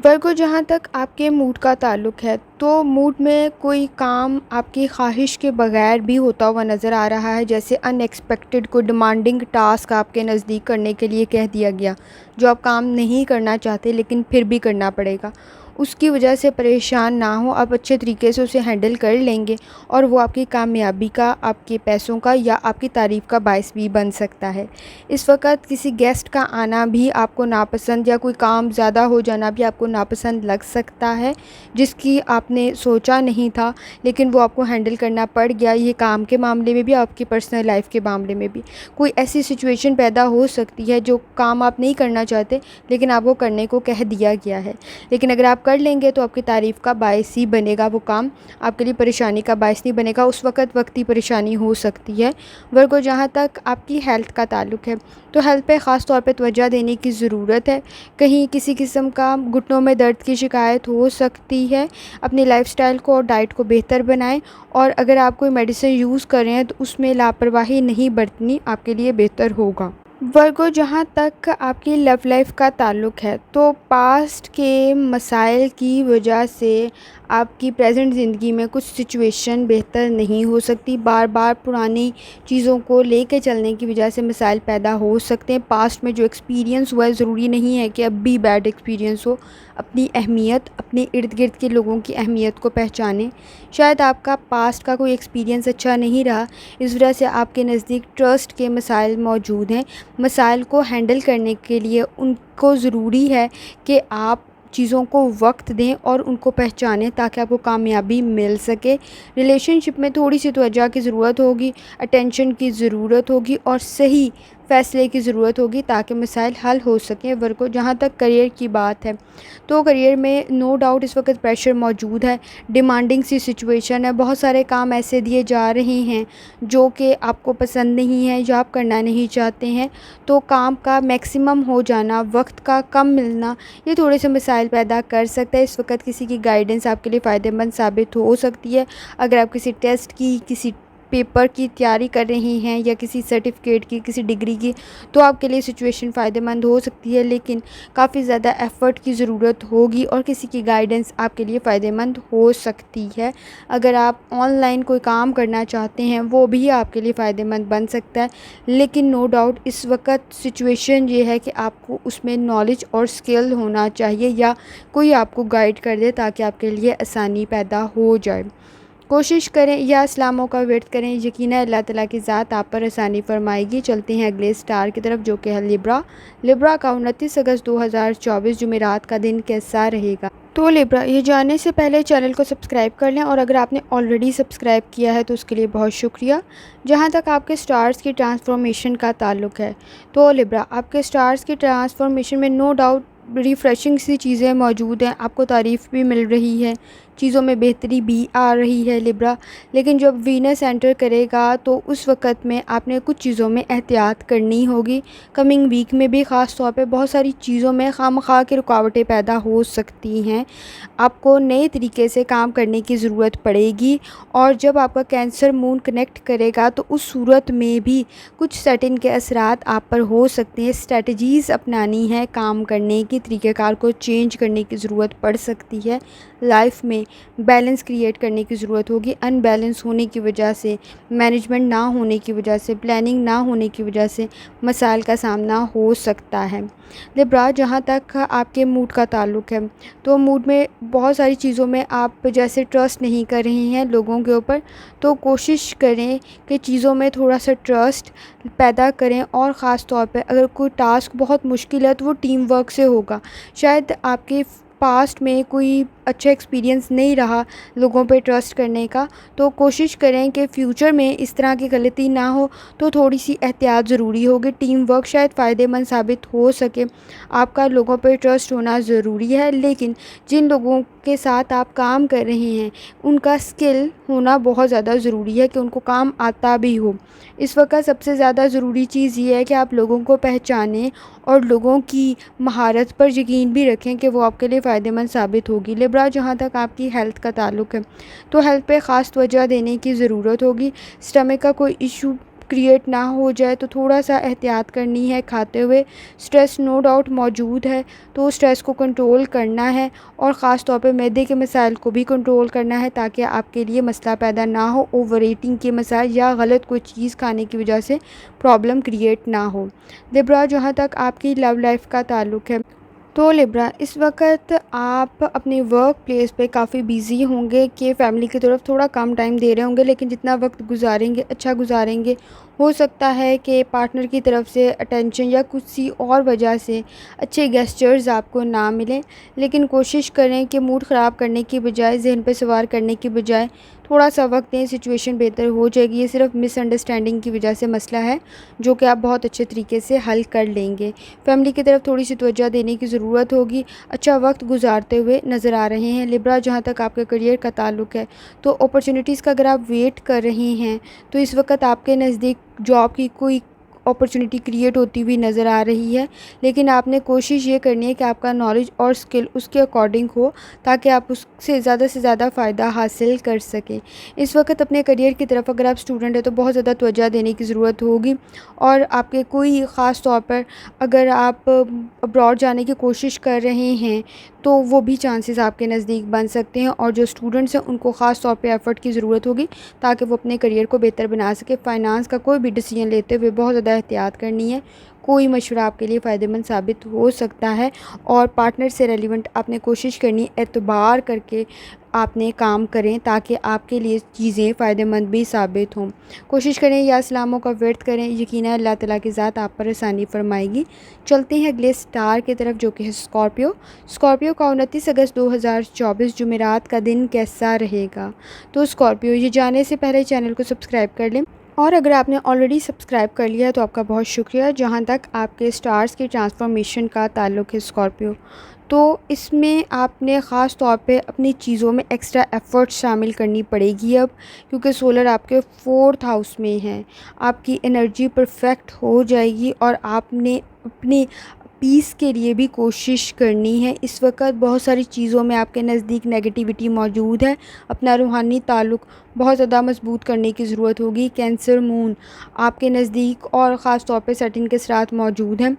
ورگو، جہاں تک آپ کے موڈ کا تعلق ہے تو موڈ میں کوئی کام آپ کی خواہش کے بغیر بھی ہوتا ہوا نظر آ رہا ہے، جیسے ان ایکسپیکٹڈ کوئی ڈیمانڈنگ ٹاسک آپ کے نزدیک کرنے کے لیے کہہ دیا گیا، جو آپ کام نہیں کرنا چاہتے لیکن پھر بھی کرنا پڑے گا۔ اس کی وجہ سے پریشان نہ ہو، آپ اچھے طریقے سے اسے ہینڈل کر لیں گے اور وہ آپ کی کامیابی کا، آپ کے پیسوں کا یا آپ کی تعریف کا باعث بھی بن سکتا ہے۔ اس وقت کسی گیسٹ کا آنا بھی آپ کو ناپسند یا کوئی کام زیادہ ہو جانا بھی آپ کو ناپسند لگ سکتا ہے، جس کی آپ نے سوچا نہیں تھا لیکن وہ آپ کو ہینڈل کرنا پڑ گیا۔ یہ کام کے معاملے میں بھی، آپ کی پرسنل لائف کے معاملے میں بھی کوئی ایسی سچویشن پیدا ہو سکتی ہے جو کام آپ نہیں کرنا چاہتے لیکن آپ کو کرنے کو کہہ دیا گیا ہے، لیکن اگر آپ کر لیں گے تو آپ کی تعریف کا باعث ہی بنے گا، وہ کام آپ کے لیے پریشانی کا باعث نہیں بنے گا۔ اس وقت وقتی پریشانی ہو سکتی ہے۔ ورگو، جہاں تک آپ کی ہیلتھ کا تعلق ہے تو ہیلتھ پہ خاص طور پہ توجہ دینے کی ضرورت ہے۔ کہیں کسی قسم کا گھٹنوں میں درد کی شکایت ہو سکتی ہے۔ اپنی لائف سٹائل کو اور ڈائٹ کو بہتر بنائیں، اور اگر آپ کوئی میڈیسن یوز کر رہے ہیں تو اس میں لاپرواہی نہیں برتنی، آپ کے لیے بہتر ہوگا۔ ورگو، جہاں تک آپ کی لو لائف کا تعلق ہے تو پاسٹ کے مسائل کی وجہ سے آپ کی پریزنٹ زندگی میں کچھ سچویشن بہتر نہیں ہو سکتی۔ بار بار پرانی چیزوں کو لے کے چلنے کی وجہ سے مسائل پیدا ہو سکتے ہیں۔ پاسٹ میں جو ایکسپیرینس ہوا ہے، ضروری نہیں ہے کہ اب بھی بیڈ ایکسپیرینس ہو۔ اپنی اہمیت، اپنے ارد گرد کے لوگوں کی اہمیت کو پہچانیں۔ شاید آپ کا پاسٹ کا کوئی ایکسپیرینس اچھا نہیں رہا، اس وجہ سے آپ کے نزدیک ٹرسٹ کے مسائل موجود ہیں۔ مسائل کو ہینڈل کرنے کے لیے ان کو ضروری ہے کہ آپ چیزوں کو وقت دیں اور ان کو پہچانیں تاکہ آپ کو کامیابی مل سکے۔ ریلیشن شپ میں تھوڑی سی توجہ کی ضرورت ہوگی، اٹینشن کی ضرورت ہوگی، اور صحیح فیصلے کی ضرورت ہوگی تاکہ مسائل حل ہو سکیں. ورکو جہاں تک کریئر کی بات ہے تو کریئر میں نو ڈاؤٹ اس وقت پریشر موجود ہے. ڈیمانڈنگ سی سچویشن ہے. بہت سارے کام ایسے دیے جا رہے ہیں جو کہ آپ کو پسند نہیں ہے یا آپ کرنا نہیں چاہتے ہیں. تو کام کا میکسیمم ہو جانا، وقت کا کم ملنا، یہ تھوڑے سے مسائل پیدا کر سکتا ہے. اس وقت کسی کی گائیڈنس آپ کے لیے فائدہ مند ثابت ہو سکتی ہے. اگر آپ کسی ٹیسٹ کی، کسی پیپر کی تیاری کر رہی ہیں یا کسی سرٹیفکیٹ کی، کسی ڈگری کی، تو آپ کے لیے سچویشن فائدہ مند ہو سکتی ہے، لیکن کافی زیادہ ایفرٹ کی ضرورت ہوگی اور کسی کی گائیڈنس آپ کے لیے فائدہ مند ہو سکتی ہے. اگر آپ آن لائن کوئی کام کرنا چاہتے ہیں وہ بھی آپ کے لیے فائدہ مند بن سکتا ہے. لیکن نو ڈاؤٹ اس وقت سچویشن یہ ہے کہ آپ کو اس میں نالج اور اسکل ہونا چاہیے یا کوئی آپ کو گائیڈ کر دے تاکہ آپ کے لیے آسانی پیدا ہو جائے. کوشش کریں یا اسلاموں کا ویٹ کریں، یقیناً اللہ تعالیٰ کی ذات آپ پر آسانی فرمائے گی. چلتے ہیں اگلے اسٹار کی طرف جو کہ ہے لیبرا. لیبرا کا 29 اگست 2024 جمعرات کا دن کیسا رہے گا؟ تو لیبرا، یہ جاننے سے پہلے چینل کو سبسکرائب کر لیں، اور اگر آپ نے آلریڈی سبسکرائب کیا ہے تو اس کے لیے بہت شکریہ. جہاں تک آپ کے سٹارز کی ٹرانسفارمیشن کا تعلق ہے تو لیبرا، آپ کے سٹارز کی ٹرانسفارمیشن میں نو ڈاؤٹ ریفریشنگ سی چیزیں موجود ہیں. آپ کو تعریف بھی مل رہی ہے، چیزوں میں بہتری بھی آ رہی ہے لیبرا. لیکن جب وینس انٹر کرے گا تو اس وقت میں آپ نے کچھ چیزوں میں احتیاط کرنی ہوگی. کمنگ ویک میں بھی خاص طور پہ بہت ساری چیزوں میں خواہ کی رکاوٹیں پیدا ہو سکتی ہیں. آپ کو نئے طریقے سے کام کرنے کی ضرورت پڑے گی، اور جب آپ کا کینسر مون کنیکٹ کرے گا تو اس صورت میں بھی کچھ سیٹن کے اثرات آپ پر ہو سکتے ہیں. اسٹریٹجیز اپنانی ہے، کام کرنے کی طریقہ کار کو چینج کرنے کی ضرورت پڑ سکتی ہے. لائف میں بیلنس کریٹ کرنے کی ضرورت ہوگی. ان بیلنس ہونے کی وجہ سے، مینجمنٹ نہ ہونے کی وجہ سے، پلاننگ نہ ہونے کی وجہ سے مسائل کا سامنا ہو سکتا ہے. لیبرا، جہاں تک آپ کے موڈ کا تعلق ہے تو موڈ میں بہت ساری چیزوں میں آپ جیسے ٹرسٹ نہیں کر رہے ہیں لوگوں کے اوپر، تو کوشش کریں کہ چیزوں میں تھوڑا سا ٹرسٹ پیدا کریں. اور خاص طور پہ اگر کوئی ٹاسک بہت مشکل ہے تو وہ ٹیم ورک سے ہوگا. شاید آپ کے پاسٹ میں کوئی اچھا ایکسپیرینس نہیں رہا لوگوں پہ ٹرسٹ کرنے کا، تو کوشش کریں کہ فیوچر میں اس طرح کی غلطی نہ ہو. تو تھوڑی سی احتیاط ضروری ہوگی. ٹیم ورک شاید فائدہ مند ثابت ہو سکے. آپ کا لوگوں پہ ٹرسٹ ہونا ضروری ہے، لیکن جن لوگوں کے ساتھ آپ کام کر رہے ہیں ان کا اسکل ہونا بہت زیادہ ضروری ہے کہ ان کو کام آتا بھی ہو. اس وقت سب سے زیادہ ضروری چیز یہ ہے کہ آپ لوگوں کو پہچانیں اور لوگوں کی مہارت پر یقین بھی رکھیں کہ وہ آپ کے لیے فائدہ مند ثابت ہوگی. لیبرا، جہاں تک آپ کی ہیلتھ کا تعلق ہے تو ہیلتھ پہ خاص توجہ دینے کی ضرورت ہوگی. اسٹمک کا کوئی ایشو کریٹ نہ ہو جائے تو تھوڑا سا احتیاط کرنی ہے کھاتے ہوئے. سٹریس نو ڈاؤٹ موجود ہے تو سٹریس کو کنٹرول کرنا ہے، اور خاص طور پہ معدے کے مسائل کو بھی کنٹرول کرنا ہے تاکہ آپ کے لیے مسئلہ پیدا نہ ہو. اوور ایٹنگ کے مسائل یا غلط کوئی چیز کھانے کی وجہ سے پرابلم کریٹ نہ ہو. لیبرا، جہاں تک آپ کی لو لائف کا تعلق ہے تو لیبرا، اس وقت آپ اپنے ورک پلیس پہ کافی بیزی ہوں گے کہ فیملی کی طرف تھوڑا کم ٹائم دے رہے ہوں گے، لیکن جتنا وقت گزاریں گے اچھا گزاریں گے. ہو سکتا ہے کہ پارٹنر کی طرف سے اٹینشن یا کسی اور وجہ سے اچھے گیسچرز آپ کو نہ ملیں، لیکن کوشش کریں کہ موڈ خراب کرنے کی بجائے، ذہن پہ سوار کرنے کی بجائے تھوڑا سا وقت دیں. سچویشن بہتر ہو جائے گی. یہ صرف مس انڈرسٹینڈنگ کی وجہ سے مسئلہ ہے جو کہ آپ بہت اچھے طریقے سے حل کر لیں گے. فیملی کی طرف تھوڑی سی توجہ دینے کی ضرورت ہوگی. اچھا وقت گزارتے ہوئے نظر آ رہے ہیں. لیبرا، جہاں تک آپ کے کریئر کا تعلق ہے تو اپرچونیٹیز کا اگر آپ ویٹ کر رہے ہیں تو اس وقت آپ کے نزدیک جاب کی کوئی اپرچونیٹی کریٹ ہوتی ہوئی نظر آ رہی ہے، لیکن آپ نے کوشش یہ کرنی ہے کہ آپ کا نالج اور اسکل اس کے اکارڈنگ ہو تاکہ آپ اس سے زیادہ فائدہ حاصل کر سکیں. اس وقت اپنے کریئر کی طرف اگر آپ اسٹوڈنٹ ہیں تو بہت زیادہ توجہ دینے کی ضرورت ہوگی. اور آپ کے کوئی خاص طور پر اگر آپ ابراڈ جانے کی کوشش کر رہے ہیں تو وہ بھی چانسز آپ کے نزدیک بن سکتے ہیں. اور جو اسٹوڈنٹس ہیں ان کو خاص طور پہ ایفرٹ کی ضرورت ہوگی تاکہ وہ اپنے کریئر کو بہتر بنا سکے. فائنانس کا کوئی بھی ڈیسیجن لیتے ہوئے بہت زیادہ احتیاط کرنی ہے. کوئی مشورہ آپ کے لیے فائدہ مند ثابت ہو سکتا ہے، اور پارٹنر سے ریلیونٹ آپ نے کوشش کرنی اعتبار کر کے آپ نے کام کریں تاکہ آپ کے لیے چیزیں فائدہ مند بھی ثابت ہوں. کوشش کریں یا اسلاموں کا ورد کریں، یقیناً اللہ تعالیٰ کی ذات آپ پر آسانی فرمائے گی. چلتے ہیں اگلے اسٹار کی طرف جو کہ ہے اسکارپیو. اسکارپیو کا 29 اگست 2024 جمعرات کا دن کیسا رہے گا؟ تو اسکارپیو، یہ جانے سے پہلے چینل کو سبسکرائب کر لیں. اور اگر آپ نے آلریڈی سبسکرائب کر لیا ہے تو آپ کا بہت شکریہ۔ جہاں تک آپ کے سٹارز کی ٹرانسفارمیشن کا تعلق ہے اسکارپیو، تو اس میں آپ نے خاص طور پہ اپنی چیزوں میں ایکسٹرا ایفرٹ شامل کرنی پڑے گی اب، کیونکہ سولر آپ کے 4th ہاؤس میں ہے۔ آپ کی انرجی پرفیکٹ ہو جائے گی اور آپ نے اپنی پیس کے لیے بھی کوشش کرنی ہے۔ اس وقت بہت ساری چیزوں میں آپ کے نزدیک نیگیٹیوٹی موجود ہے۔ اپنا روحانی تعلق بہت زیادہ مضبوط کرنے کی ضرورت ہوگی۔ کینسر مون آپ کے نزدیک اور خاص طور پہ سیٹن کے ساتھ موجود ہیں۔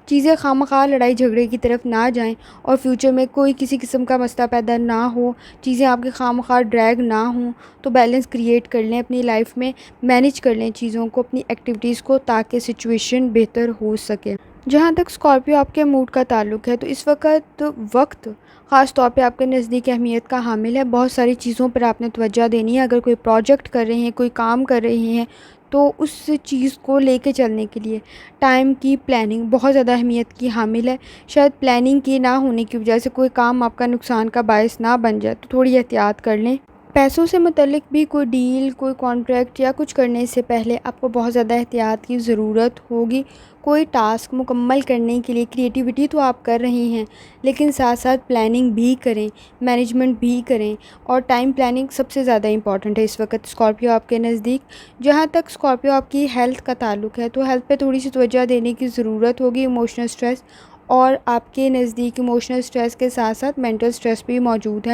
چیزیں خواہ لڑائی جھگڑے کی طرف نہ جائیں اور فیوچر میں کوئی کسی قسم کا مسئلہ پیدا نہ ہو، چیزیں آپ کے خواہ ڈریگ نہ ہوں، تو بیلنس کریٹ کر لیں اپنی لائف میں، مینیج کر لیں چیزوں کو، اپنی ایکٹیویٹیز کو، تاکہ سچویشن بہتر ہو سکے۔ جہاں تک اسکارپیو آپ کے موڈ کا تعلق ہے، تو اس وقت خاص طور پہ آپ کے نزدیک اہمیت کا حامل ہے۔ بہت ساری چیزوں پر آپ نے توجہ دینی ہے۔ اگر کوئی پروجیکٹ کر رہے ہیں، کوئی کام کر رہے ہیں، تو اس چیز کو لے کے چلنے کے لیے ٹائم کی پلاننگ بہت زیادہ اہمیت کی حامل ہے۔ شاید پلاننگ کی نہ ہونے کی وجہ سے کوئی کام آپ کا نقصان کا باعث نہ بن جائے، تو تھوڑی احتیاط کر لیں۔ پیسوں سے متعلق بھی کوئی ڈیل، کوئی کانٹریکٹ یا کچھ کرنے سے پہلے آپ کو بہت زیادہ احتیاط کی ضرورت ہوگی۔ کوئی ٹاسک مکمل کرنے کے لیے کریٹیوٹی تو آپ کر رہے ہیں، لیکن ساتھ ساتھ پلاننگ بھی کریں، مینجمنٹ بھی کریں، اور ٹائم پلاننگ سب سے زیادہ امپورٹنٹ ہے اس وقت اسکارپیو آپ کے نزدیک۔ جہاں تک اسکارپیو آپ کی ہیلتھ کا تعلق ہے، تو ہیلتھ پہ تھوڑی سی توجہ دینے کی ضرورت ہوگی۔ ایموشنل سٹریس، اور آپ کے نزدیک ایموشنل سٹریس کے ساتھ ساتھ مینٹل سٹریس بھی موجود ہے۔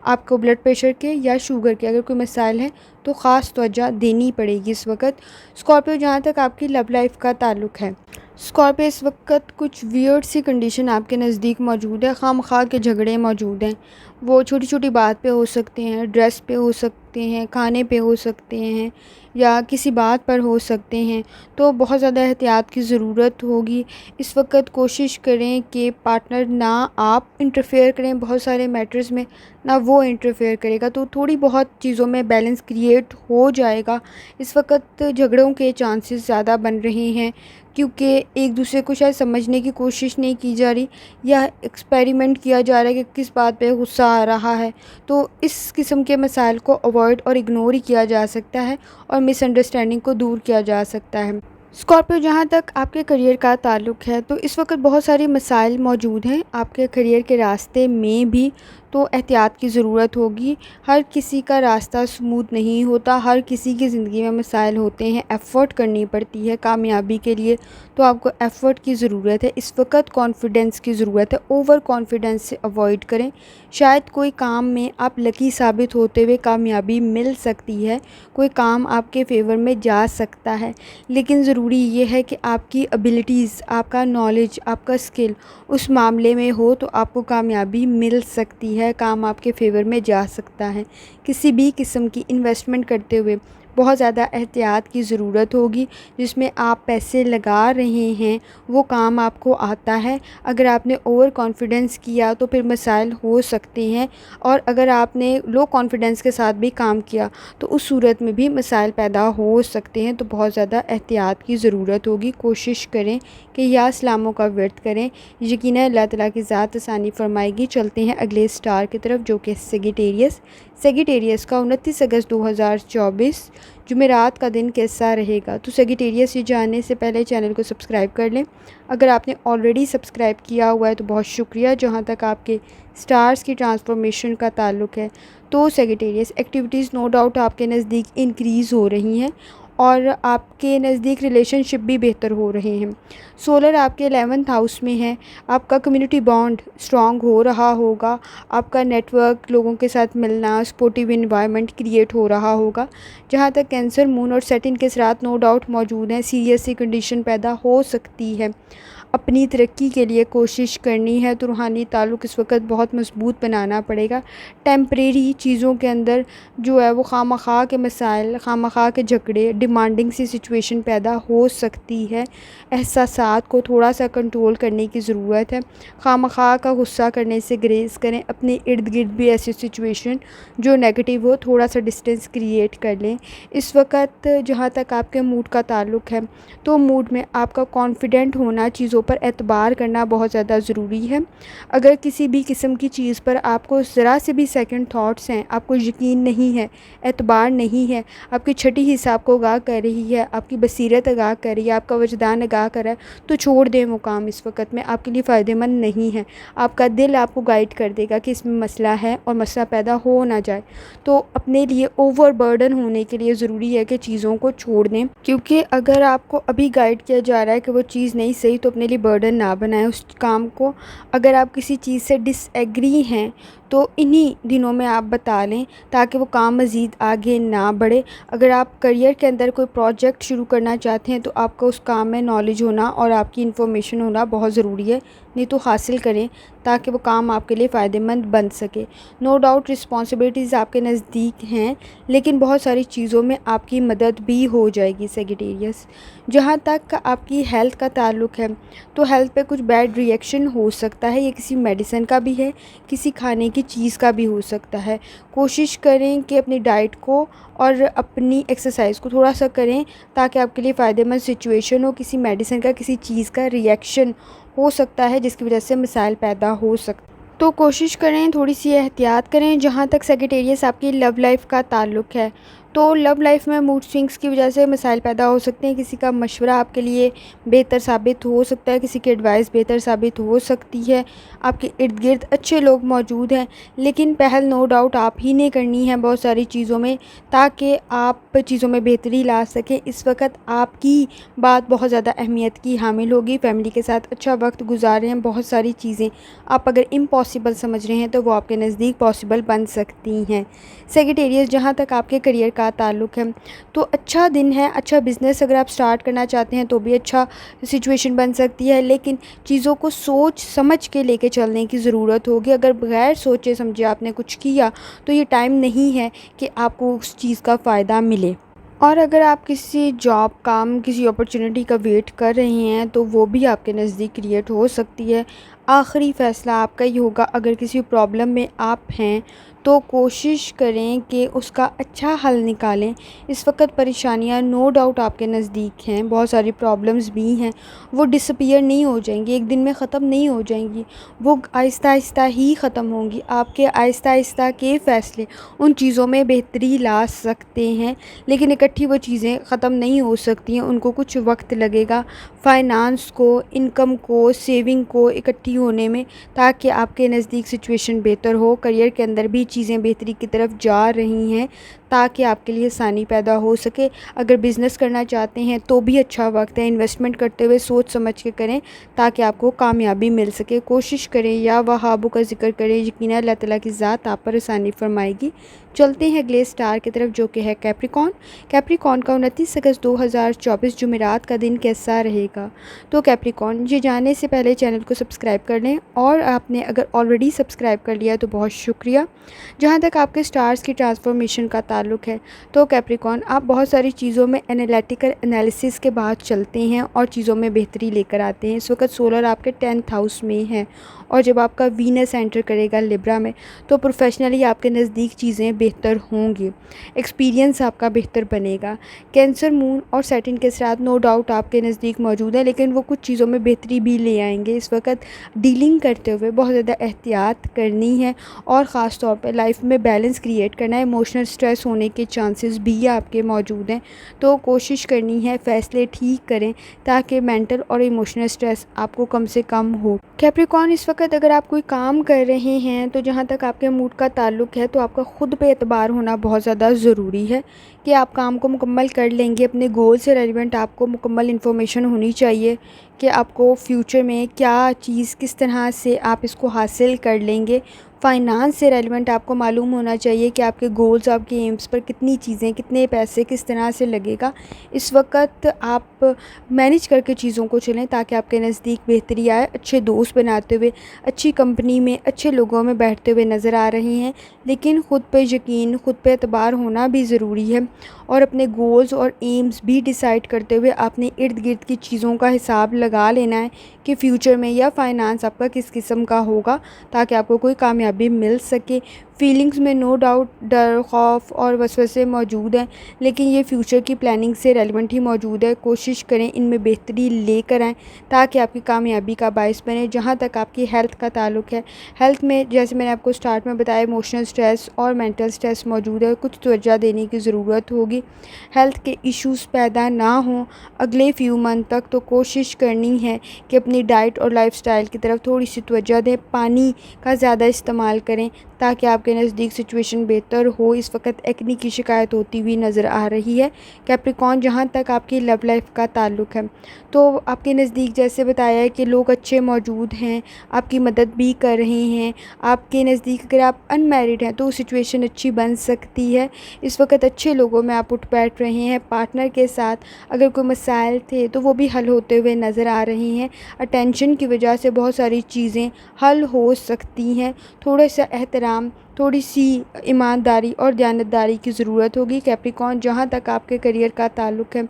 آپ کو بلڈ پریشر کے یا شوگر کے اگر کوئی مسائل ہیں تو خاص توجہ دینی پڑے گی اس وقت۔ اسکارپیو جہاں تک آپ کی لو لائف کا تعلق ہے، اسکارپیو اس وقت کچھ ویئرڈ سی کنڈیشن آپ کے نزدیک موجود ہے۔ خواہ کے جھگڑے موجود ہیں، وہ چھوٹی چھوٹی بات پہ ہو سکتے ہیں، ڈریس پہ ہو سکتے ہیں، کھانے پہ ہو سکتے ہیں، یا کسی بات پر ہو سکتے ہیں، تو بہت زیادہ احتیاط کی ضرورت ہوگی۔ اس وقت کوشش کریں کہ پارٹنر نہ آپ انٹرفیئر کریں بہت سارے میٹرز میں، نہ وہ انٹرفیئر کرے گا، تو تھوڑی بہت چیزوں میں بیلنس کریٹ ہو جائے گا۔ اس وقت جھگڑوں کے چانسز زیادہ بن رہے ہیں، کیونکہ ایک دوسرے کو شاید سمجھنے کی کوشش نہیں کی جا رہی، یا ایکسپیریمنٹ کیا جا رہا ہے کہ کس بات پہ غصہ آ رہا ہے، تو اس قسم کے مسائل کو اوائڈ اور اگنور ہی کیا جا سکتا ہے، اور مس انڈرسٹینڈنگ کو دور کیا جا سکتا ہے۔ اسکارپیو جہاں تک آپ کے کریئر کا تعلق ہے، تو اس وقت بہت ساری مسائل موجود ہیں آپ کے کریئر کے راستے میں بھی، تو احتیاط کی ضرورت ہوگی۔ ہر کسی کا راستہ سموتھ نہیں ہوتا، ہر کسی کی زندگی میں مسائل ہوتے ہیں، ایفرٹ کرنی پڑتی ہے کامیابی کے لیے، تو آپ کو ایفرٹ کی ضرورت ہے۔ اس وقت کانفیڈنس کی ضرورت ہے، اوور کانفیڈنس سے اوائڈ کریں۔ شاید کوئی کام میں آپ لکی ثابت ہوتے ہوئے کامیابی مل سکتی ہے، کوئی کام آپ کے فیور میں جا سکتا ہے، لیکن ضروری یہ ہے کہ آپ کی ابیلٹیز، آپ کا نالج، آپ کا اسکل اس معاملے میں ہو، تو آپ کو کامیابی مل سکتی ہے، کام آپ کے فیور میں جا سکتا ہے۔ کسی بھی قسم کی انویسٹمنٹ کرتے ہوئے بہت زیادہ احتیاط کی ضرورت ہوگی۔ جس میں آپ پیسے لگا رہے ہیں وہ کام آپ کو آتا ہے، اگر آپ نے اوور کانفیڈنس کیا تو پھر مسائل ہو سکتے ہیں، اور اگر آپ نے لو کانفیڈنس کے ساتھ بھی کام کیا تو اس صورت میں بھی مسائل پیدا ہو سکتے ہیں، تو بہت زیادہ احتیاط کی ضرورت ہوگی۔ کوشش کریں کہ یا اسلاموں کا ورد کریں، یقیناً اللہ تعالیٰ کی ذات آسانی فرمائے گی۔ چلتے ہیں اگلے سٹار کی طرف، جو کہ سیگیٹیریس کا 29 اگست 2024 جمعرات کا دن کیسا رہے گا۔ تو سیگیٹیریس یہ جاننے سے پہلے چینل کو سبسکرائب کر لیں۔ اگر آپ نے آلریڈی سبسکرائب کیا ہوا ہے تو بہت شکریہ۔ جہاں تک آپ کے سٹارز کی ٹرانسفارمیشن کا تعلق ہے، تو سیگیٹیریس ایکٹیویٹیز نو ڈاؤٹ آپ کے نزدیک انکریز ہو رہی ہیں، اور آپ کے نزدیک ریلیشن شپ بھی بہتر ہو رہے ہیں۔ سولر آپ کے 11th ہاؤس میں ہے، آپ کا کمیونٹی بانڈ اسٹرانگ ہو رہا ہوگا، آپ کا نیٹ ورک، لوگوں کے ساتھ ملنا، سپورٹیو انوائرمنٹ کریٹ ہو رہا ہوگا۔ جہاں تک کینسر مون اور سیٹن کے ساتھ نو ڈاؤٹ موجود ہیں، سیریس سی کنڈیشن پیدا ہو سکتی ہے۔ اپنی ترقی کے لیے کوشش کرنی ہے، تو روحانی تعلق اس وقت بہت مضبوط بنانا پڑے گا۔ ٹیمپریری چیزوں کے اندر جو ہے وہ خواہ کے مسائل، خواہ کے جھگڑے، ڈیمانڈنگ سی سچویشن پیدا ہو سکتی ہے۔ احساسات کو تھوڑا سا کنٹرول کرنے کی ضرورت ہے۔ خواہ کا غصہ کرنے سے گریز کریں، اپنے ارد گرد بھی ایسی سچویشن جو نیگیٹو ہو تھوڑا سا ڈسٹینس کریٹ کر لیں۔ اس وقت جہاں تک آپ کے موڈ کا تعلق ہے، تو موڈ میں آپ کا کانفیڈنٹ ہونا، چیزوں پر اعتبار کرنا بہت زیادہ ضروری ہے۔ اگر کسی بھی قسم کی چیز پر آپ کو ذرا سے بھی سیکنڈ تھاٹس ہیں، آپ کو یقین نہیں ہے، اعتبار نہیں ہے، آپ کی چھٹی حصہ آپ کو گا آگاہ کر رہی ہے، آپ کی بصیرت آگاہ کر رہی ہے، آپ کا وجدان آگاہ کر رہا ہے، تو چھوڑ دیں وہ کام، اس وقت میں آپ کے لیے فائدہ مند نہیں ہے۔ آپ کا دل آپ کو گائیڈ کر دے گا کہ اس میں مسئلہ ہے اور مسئلہ پیدا ہو نہ جائے۔ تو اپنے لیے اوور برڈن ہونے کے لیے ضروری ہے کہ چیزوں کو چھوڑ دیں، کیونکہ اگر آپ کو ابھی گائیڈ کیا جا رہا ہے کہ وہ چیز نہیں صحیح، تو اپنے لیے برڈن نہ بنائیں اس کام کو۔ اگر آپ کسی چیز سے ڈس ایگری ہیں تو انہی دنوں میں آپ بتا لیں تاکہ وہ کام مزید آگے نہ بڑھے۔ اگر آپ کریئر کے اندر کوئی پروجیکٹ شروع کرنا چاہتے ہیں تو آپ کو اس کام میں نالج ہونا اور آپ کی انفارمیشن ہونا بہت ضروری ہے، نہیں تو حاصل کریں تاکہ وہ کام آپ کے لیے فائدہ مند بن سکے۔ نو ڈاؤٹ رسپانسبلٹیز آپ کے نزدیک ہیں، لیکن بہت ساری چیزوں میں آپ کی مدد بھی ہو جائے گی سیگیٹیریس۔ جہاں تک آپ کی ہیلتھ کا تعلق ہے تو ہیلتھ پہ کچھ بیڈ ری ایکشن ہو سکتا ہے، یہ کسی میڈیسن کا بھی ہے، کسی کھانے کی چیز کا بھی ہو سکتا ہے۔ کوشش کریں کہ اپنی ڈائٹ کو اور اپنی ایکسرسائز کو تھوڑا سا کریں تاکہ آپ کے لیے فائدہ مند سچویشن ہو۔ کسی میڈیسن کا کسی چیز کا ری ایکشن ہو سکتا ہے جس کی وجہ سے مسائل پیدا ہو سکتے ہیں، تو کوشش کریں تھوڑی سی احتیاط کریں۔ جہاں تک سیگیٹیریس آپ کی لو لائف کا تعلق ہے تو لو لائف میں موڈ سوئنگس کی وجہ سے مسائل پیدا ہو سکتے ہیں۔ کسی کا مشورہ آپ کے لیے بہتر ثابت ہو سکتا ہے، کسی کی ایڈوائس بہتر ثابت ہو سکتی ہے، آپ کے ارد گرد اچھے لوگ موجود ہیں، لیکن پہل نو ڈاؤٹ آپ ہی نے کرنی ہے بہت ساری چیزوں میں تاکہ آپ چیزوں میں بہتری لا سکیں۔ اس وقت آپ کی بات بہت زیادہ اہمیت کی حامل ہوگی، فیملی کے ساتھ اچھا وقت گزار رہے ہیں، بہت ساری چیزیں آپ اگر امپاسبل سمجھ رہے ہیں تو وہ آپ کے نزدیک پاسبل بن سکتی ہیں۔ سیگیٹیریس جہاں تک آپ کے کریئر کا تعلق ہے تو اچھا دن ہے، اچھا بزنس اگر آپ سٹارٹ کرنا چاہتے ہیں تو بھی اچھا سچویشن بن سکتی ہے، لیکن چیزوں کو سوچ سمجھ کے لے کے چلنے کی ضرورت ہوگی۔ اگر بغیر سوچے سمجھے آپ نے کچھ کیا تو یہ ٹائم نہیں ہے کہ آپ کو اس چیز کا فائدہ ملے۔ اور اگر آپ کسی جاب کام کسی اپرچونٹی کا ویٹ کر رہے ہیں تو وہ بھی آپ کے نزدیک کریٹ ہو سکتی ہے۔ آخری فیصلہ آپ کا ہی ہوگا۔ اگر کسی پرابلم میں آپ ہیں تو کوشش کریں کہ اس کا اچھا حل نکالیں۔ اس وقت پریشانیاں نو ڈاؤٹ آپ کے نزدیک ہیں، بہت ساری پرابلمز بھی ہیں، وہ ڈس اپیئر نہیں ہو جائیں گی، ایک دن میں ختم نہیں ہو جائیں گی، وہ آہستہ آہستہ ہی ختم ہوں گی۔ آپ کے آہستہ آہستہ کے فیصلے ان چیزوں میں بہتری لا سکتے ہیں، لیکن اکٹھی وہ چیزیں ختم نہیں ہو سکتی ہیں، ان کو کچھ وقت لگے گا فائنانس کو، انکم کو، سیونگ کو اکٹھی ہونے میں، تاکہ آپ کے نزدیک سچویشن بہتر ہو۔ کریئر کے اندر بھی چیزیں بہتری کی طرف جا رہی ہیں تاکہ آپ کے لیے آسانی پیدا ہو سکے۔ اگر بزنس کرنا چاہتے ہیں تو بھی اچھا وقت ہے، انویسٹمنٹ کرتے ہوئے سوچ سمجھ کے کریں تاکہ آپ کو کامیابی مل سکے۔ کوشش کریں یا وہابوں کا ذکر کریں، یقیناً اللہ تعالیٰ کی ذات آپ پر آسانی فرمائے گی۔ چلتے ہیں اگلے اسٹار کی طرف جو کہ ہے کیپریکون۔ کیپریکون کا 29 اگست 2024 جمعرات کا دن کیسا رہے گا؟ تو کیپریکون، یہ جاننے سے پہلے چینل کو سبسکرائب کر لیں، اور آپ نے اگر آلریڈی سبسکرائب کر لیا تو بہت شکریہ۔ جہاں تک آپ کے اسٹارز کی ٹرانسفارمیشن کا تعلق ہے تو کیپریکون، آپ بہت ساری چیزوں میں انالیٹیکل انالیسس کے بعد چلتے ہیں اور چیزوں میں بہتری لے کر آتے ہیں۔ اس وقت سولر آپ کے 10th ہاؤس میں ہے، اور جب آپ کا وینس انٹر کرے گا لبرا میں تو پروفیشنلی آپ کے نزدیک چیزیں بہتر ہوں گی، ایکسپیرینس آپ کا بہتر بنے گا۔ کینسر مون اور سیٹن کے ساتھ نو ڈاؤٹ آپ کے نزدیک موجود ہے، لیکن وہ کچھ چیزوں میں بہتری بھی لے آئیں گے۔ اس وقت ڈیلنگ کرتے ہوئے بہت زیادہ احتیاط کرنی ہے، اور خاص طور پہ لائف میں بیلنس کریٹ کرنا ہے۔ ایموشنل سٹریس ہونے کے چانسز بھی آپ کے موجود ہیں، تو کوشش کرنی ہے فیصلے ٹھیک کریں تاکہ مینٹل اور ایموشنل سٹریس آپ کو کم سے کم ہو۔ کیپریکون، اس وقت اگر آپ کوئی کام کر رہے ہیں تو جہاں تک آپ کے موڈ کا تعلق ہے تو آپ کا خود پہ اعتبار ہونا بہت زیادہ ضروری ہے کہ آپ کام کو مکمل کر لیں گے۔ اپنے گول سے ریلیونٹ آپ کو مکمل انفارمیشن ہونی چاہیے کہ آپ کو فیوچر میں کیا چیز کس طرح سے آپ اس کو حاصل کر لیں گے۔ فائنانس سے ریلیونٹ آپ کو معلوم ہونا چاہیے کہ آپ کے گولز، آپ کے ایمز پر کتنی چیزیں، کتنے پیسے کس طرح سے لگے گا۔ اس وقت آپ مینیج کر کے چیزوں کو چلیں تاکہ آپ کے نزدیک بہتری آئے۔ اچھے دوست بناتے ہوئے، اچھی کمپنی میں، اچھے لوگوں میں بیٹھتے ہوئے نظر آ رہے ہیں، لیکن خود پہ یقین، خود پہ اعتبار ہونا بھی ضروری ہے، اور اپنے گولز اور ایمز بھی ڈیسائیڈ کرتے ہوئے اپنے ارد گرد کی چیزوں کا حساب لگا لینا ہے کہ فیوچر میں یا فائنانس آپ کا کس قسم کا ہوگا تاکہ آپ کو کوئی کامیابی مل سکے۔ فیلنگز میں نو ڈاؤٹ ڈر، خوف اور وسوسے موجود ہیں، لیکن یہ فیوچر کی پلاننگ سے ریلیونٹ ہی موجود ہے۔ کوشش کریں ان میں بہتری لے کر آئیں تاکہ آپ کی کامیابی کا باعث بنے۔ جہاں تک آپ کی ہیلتھ کا تعلق ہے، ہیلتھ میں جیسے میں نے آپ کو سٹارٹ میں بتایا، ایموشنل سٹریس اور مینٹل سٹریس موجود ہے، کچھ توجہ دینے کی ضرورت ہوگی۔ ہیلتھ کے ایشوز پیدا نہ ہوں اگلے فیو منتھ تک، تو کوشش کرنی ہے کہ اپنی ڈائٹ اور لائف سٹائل کی طرف تھوڑی سی توجہ دیں، پانی کا زیادہ استعمال کریں تاکہ آپ کے نزدیک سچویشن بہتر ہو۔ اس وقت ایکنی کی شکایت ہوتی ہوئی نظر آ رہی ہے کیپریکارن۔ جہاں تک آپ کی لو لائف کا تعلق ہے، تو آپ کے نزدیک جیسے بتایا ہے کہ لوگ اچھے موجود ہیں، آپ کی مدد بھی کر رہے ہیں۔ آپ کے نزدیک اگر آپ ان میرڈ ہیں تو سچویشن اچھی بن سکتی ہے۔ اس وقت اچھے لوگوں میں آپ اٹھ بیٹھ رہے ہیں۔ پارٹنر کے ساتھ اگر کوئی مسائل تھے تو وہ بھی حل ہوتے ہوئے نظر آ رہے ہیں۔ اٹینشن کی وجہ سے بہت ساری چیزیں حل ہو سکتی ہیں۔ تھوڑا سا احترام، تھوڑی سی ایمانداری اور دیانتداری کی ضرورت ہوگی کیپریکارن۔ جہاں تک آپ کے کریئر کا تعلق ہے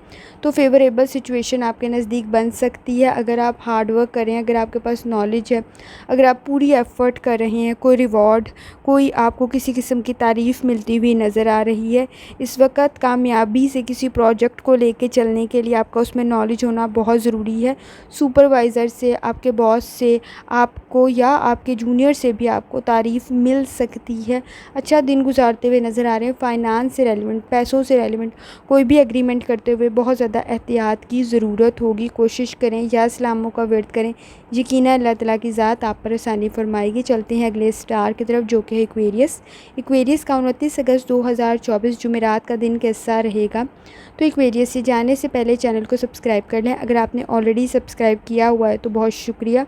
تو فیوریبل سچویشن آپ کے نزدیک بن سکتی ہے اگر آپ ہارڈ ورک کریں، اگر آپ کے پاس نالج ہے، اگر آپ پوری ایفرٹ کر رہے ہیں۔ کوئی ریوارڈ، کوئی آپ کو کسی قسم کی تعریف ملتی ہوئی نظر آ رہی ہے۔ اس وقت کامیابی سے کسی پروجیکٹ کو لے کے چلنے کے لیے آپ کا اس میں نالج ہونا بہت ضروری ہے۔ سپروائزر سے، آپ کے باس سے آپ کو یا آپ کے جونیئر سے بھی آپ کو تعریف مل سکتی ہے۔ اچھا دن گزارتے ہوئے نظر آ رہے ہیں۔ فائنانس سے ریلیونٹ، پیسوں سے ریلیونٹ کوئی بھی ایگریمنٹ کرتے ہوئے بہت زیادہ احتیاط کی ضرورت ہوگی۔ کوشش کریں یا اسلاموں کا ورد کریں، یقیناً اللہ تعالیٰ کی ذات آپ پر آسانی فرمائے گی۔ چلتے ہیں اگلے اسٹار کی طرف جو کہ ہے ایکویریس۔ ایکویریس کا 29 اگست 2024 جمعرات کا دن کیسا رہے گا؟ تو ایکویریس سے جانے سے پہلے چینل کو سبسکرائب کر لیں۔ اگر آپ نے آلریڈی سبسکرائب کیا ہوا ہے تو بہت شکریہ۔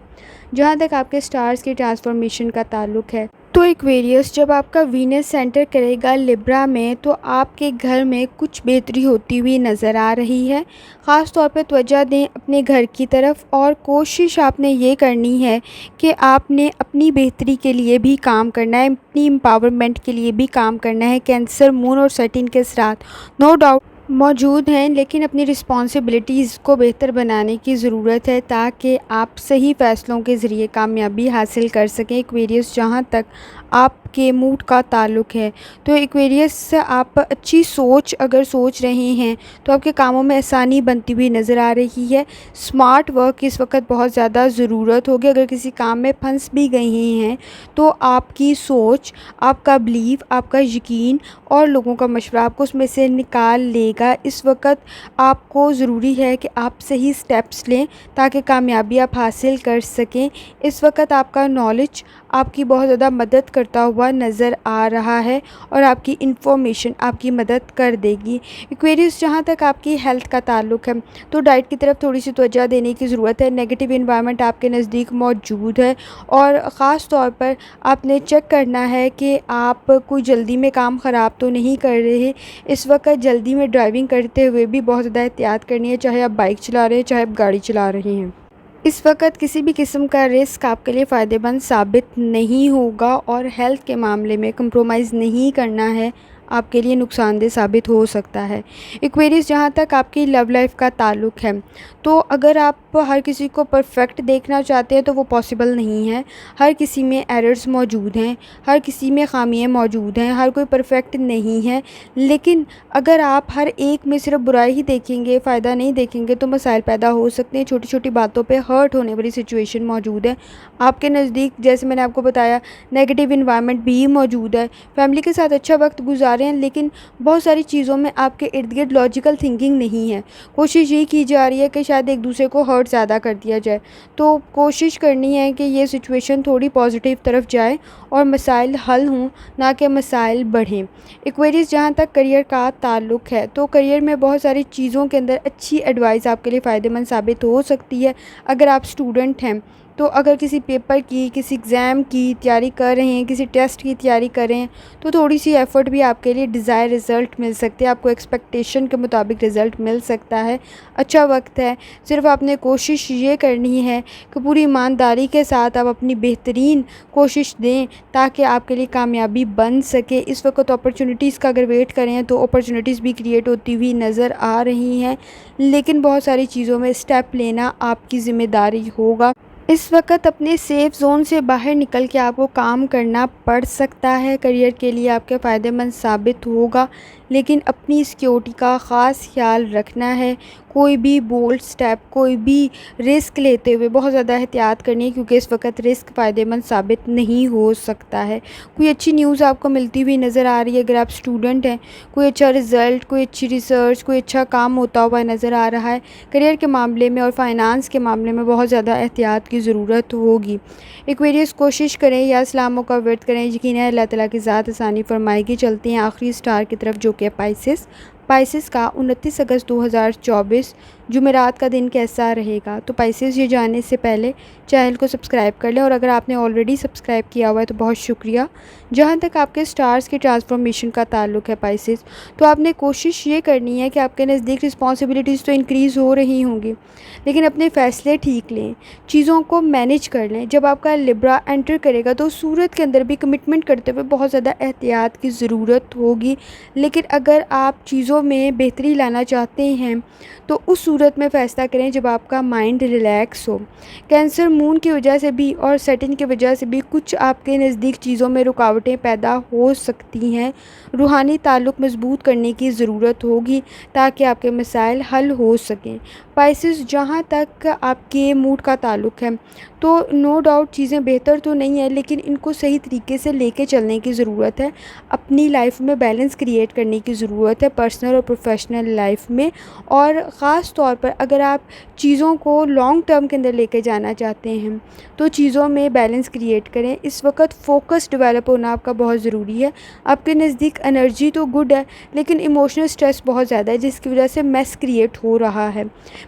جہاں تک آپ کے سٹارز کی ٹرانسفارمیشن کا تعلق ہے تو ایکویریس جب آپ کا وینس سینٹر کرے گا لیبرا میں تو آپ کے گھر میں کچھ بہتری ہوتی ہوئی نظر آ رہی ہے۔ خاص طور پہ توجہ دیں اپنے گھر کی طرف، اور کوشش آپ نے یہ کرنی ہے کہ آپ نے اپنی بہتری کے لیے بھی کام کرنا ہے، اپنی امپاورمنٹ کے لیے بھی کام کرنا ہے۔ کینسر، مون اور سیٹن کے اثرات نو ڈاؤٹ موجود ہیں، لیکن اپنی رسپانسبلٹیز کو بہتر بنانے کی ضرورت ہے تاکہ آپ صحیح فیصلوں کے ذریعے کامیابی حاصل کر سکیں۔ ایکویریس جہاں تک آپ کے موڈ کا تعلق ہے تو ایکویریس آپ اچھی سوچ اگر سوچ رہے ہیں تو آپ کے کاموں میں آسانی بنتی ہوئی نظر آ رہی ہے۔ اسمارٹ ورک کی اس وقت بہت زیادہ ضرورت ہوگی۔ اگر کسی کام میں پھنس بھی گئے ہیں تو آپ کی سوچ، آپ کا بلیف، آپ کا یقین اور لوگوں کا مشورہ آپ کو اس میں سے نکال لے گا۔ اس وقت آپ کو ضروری ہے کہ آپ صحیح سٹیپس لیں تاکہ کامیابی آپ حاصل کر سکیں۔ اس وقت آپ کا نالج آپ کی بہت زیادہ مدد کرتا ہوا نظر آ رہا ہے اور آپ کی انفارمیشن آپ کی مدد کر دے گی۔ ایکویریس جہاں تک آپ کی ہیلتھ کا تعلق ہے تو ڈائٹ کی طرف تھوڑی سی توجہ دینے کی ضرورت ہے۔ نیگیٹو انوائرمنٹ آپ کے نزدیک موجود ہے اور خاص طور پر آپ نے چیک کرنا ہے کہ آپ کوئی جلدی میں کام خراب تو نہیں کر رہے۔ اس وقت جلدی میں ڈرائیونگ کرتے ہوئے بھی بہت زیادہ احتیاط کرنی ہے، چاہے آپ بائک چلا رہے ہیں چاہے آپ گاڑی چلا رہے ہیں۔ اس وقت کسی بھی قسم کا رسک آپ کے لیے فائدہ مند ثابت نہیں ہوگا اور ہیلتھ کے معاملے میں کمپرومائز نہیں کرنا ہے، آپ کے لیے نقصان دہ ثابت ہو سکتا ہے۔ ایکویریس جہاں تک آپ کی لو لائف کا تعلق ہے تو اگر آپ ہر کسی کو پرفیکٹ دیکھنا چاہتے ہیں تو وہ پاسبل نہیں ہے۔ ہر کسی میں ایررز موجود ہیں، ہر کسی میں خامیاں موجود ہیں، ہر کوئی پرفیکٹ نہیں ہے۔ لیکن اگر آپ ہر ایک میں صرف برائی ہی دیکھیں گے، فائدہ نہیں دیکھیں گے تو مسائل پیدا ہو سکتے ہیں۔ چھوٹی چھوٹی باتوں پہ ہرٹ ہونے والی سچویشن موجود ہے۔ آپ کے نزدیک جیسے میں نے آپ کو بتایا نیگیٹو انوائرمنٹ بھی موجود ہے۔ فیملی کے ساتھ اچھا وقت گزارے ہیں لیکن بہت ساری چیزوں میں آپ کے ارد گرد لاجیکل تھنکنگ نہیں ہے۔ کوشش یہ کی جا رہی ہے کہ شاید ایک دوسرے کو ہرٹ زیادہ کر دیا جائے، تو کوشش کرنی ہے کہ یہ سچویشن تھوڑی پازیٹیو طرف جائے اور مسائل حل ہوں نہ کہ مسائل بڑھیں۔ ایکویریس جہاں تک کریئر کا تعلق ہے تو کریئر میں بہت ساری چیزوں کے اندر اچھی ایڈوائس آپ کے لیے فائدہ مند ثابت ہو سکتی ہے۔ اگر آپ اسٹوڈنٹ ہیں تو اگر کسی پیپر کی، کسی ایگزام کی تیاری کر رہے ہیں، کسی ٹیسٹ کی تیاری کر رہے ہیں تو تھوڑی سی ایفرٹ بھی آپ کے لیے ڈیزائر رزلٹ مل سکتے ہیں، آپ کو ایکسپیکٹیشن کے مطابق رزلٹ مل سکتا ہے۔ اچھا وقت ہے، صرف آپ نے کوشش یہ کرنی ہے کہ پوری ایمانداری کے ساتھ آپ اپنی بہترین کوشش دیں تاکہ آپ کے لیے کامیابی بن سکے۔ اس وقت اپرچونیٹیز کا اگر ویٹ کریں تو اپرچونیٹیز بھی کریٹ ہوتی ہوئی نظر آ رہی ہیں، لیکن بہت ساری چیزوں میں اسٹیپ لینا آپ کی ذمہ داری ہوگا۔ اس وقت اپنے سیف زون سے باہر نکل کے آپ کو کام کرنا پڑ سکتا ہے، کریئر کے لیے آپ کے فائدہ مند ثابت ہوگا، لیکن اپنی سیکیورٹی کا خاص خیال رکھنا ہے۔ کوئی بھی بولڈ سٹیپ، کوئی بھی رسک لیتے ہوئے بہت زیادہ احتیاط کرنی ہے، کیونکہ اس وقت رسک فائدہ مند ثابت نہیں ہو سکتا ہے۔ کوئی اچھی نیوز آپ کو ملتی ہوئی نظر آ رہی ہے اگر آپ اسٹوڈنٹ ہیں، کوئی اچھا رزلٹ، کوئی اچھی ریسرچ، کوئی اچھا کام ہوتا ہوا نظر آ رہا ہے۔ کریئر کے معاملے میں اور فائنانس کے معاملے میں بہت زیادہ احتیاط کی ضرورت ہوگی۔ ایکویریس کوشش کریں یا اسلاموں کا ورد کریں، یقیناً اللہ تعالیٰ کی ذات آسانی فرمائے گی۔ چلتے ہیں آخری سٹار کی طرف جو کہ پائسس کا 29 اگست 2024 جمعرات کا دن کیسا رہے گا۔ تو پائسس یہ جاننے سے پہلے چینل کو سبسکرائب کر لیں، اور اگر آپ نے آلریڈی سبسکرائب کیا ہوا ہے تو بہت شکریہ۔ جہاں تک آپ کے سٹارز کی ٹرانسفارمیشن کا تعلق ہے پائسس، تو آپ نے کوشش یہ کرنی ہے کہ آپ کے نزدیک رسپانسبلٹیز تو انکریز ہو رہی ہوں گی، لیکن اپنے فیصلے ٹھیک لیں، چیزوں کو مینیج کر لیں۔ جب آپ کا لبرا انٹر کرے گا تو اس صورت کے اندر بھی کمٹمنٹ کرتے ہوئے بہت زیادہ احتیاط کی ضرورت ہوگی، لیکن اگر آپ چیزوں میں بہتری لانا چاہتے ہیں تو اس صورت میں فیصلہ کریں جب آپ کا مائنڈ ریلیکس ہو۔ کینسر مون کی وجہ سے بھی اور سیٹن کی وجہ سے بھی کچھ آپ کے نزدیک چیزوں میں رکاوٹیں پیدا ہو سکتی ہیں۔ روحانی تعلق مضبوط کرنے کی ضرورت ہوگی تاکہ آپ کے مسائل حل ہو سکیں۔ پائسس جہاں تک آپ کے موڈ کا تعلق ہے تو نو ڈاؤٹ چیزیں بہتر تو نہیں ہیں، لیکن ان کو صحیح طریقے سے لے کے چلنے کی ضرورت ہے۔ اپنی لائف میں بیلنس کریٹ کرنے کی ضرورت ہے، پرسنل اور پروفیشنل لائف میں، اور خاص طور پر اگر آپ چیزوں کو لانگ ٹرم کے اندر لے کے جانا چاہتے ہیں تو چیزوں میں بیلنس کریٹ کریں۔ اس وقت فوکس ڈیولپ ہونا آپ کا بہت ضروری ہے۔ آپ کے نزدیک انرجی تو گڈ ہے، لیکن ایموشنل سٹریس بہت زیادہ ہے، جس کی وجہ سے میس کریٹ ہو رہا ہے۔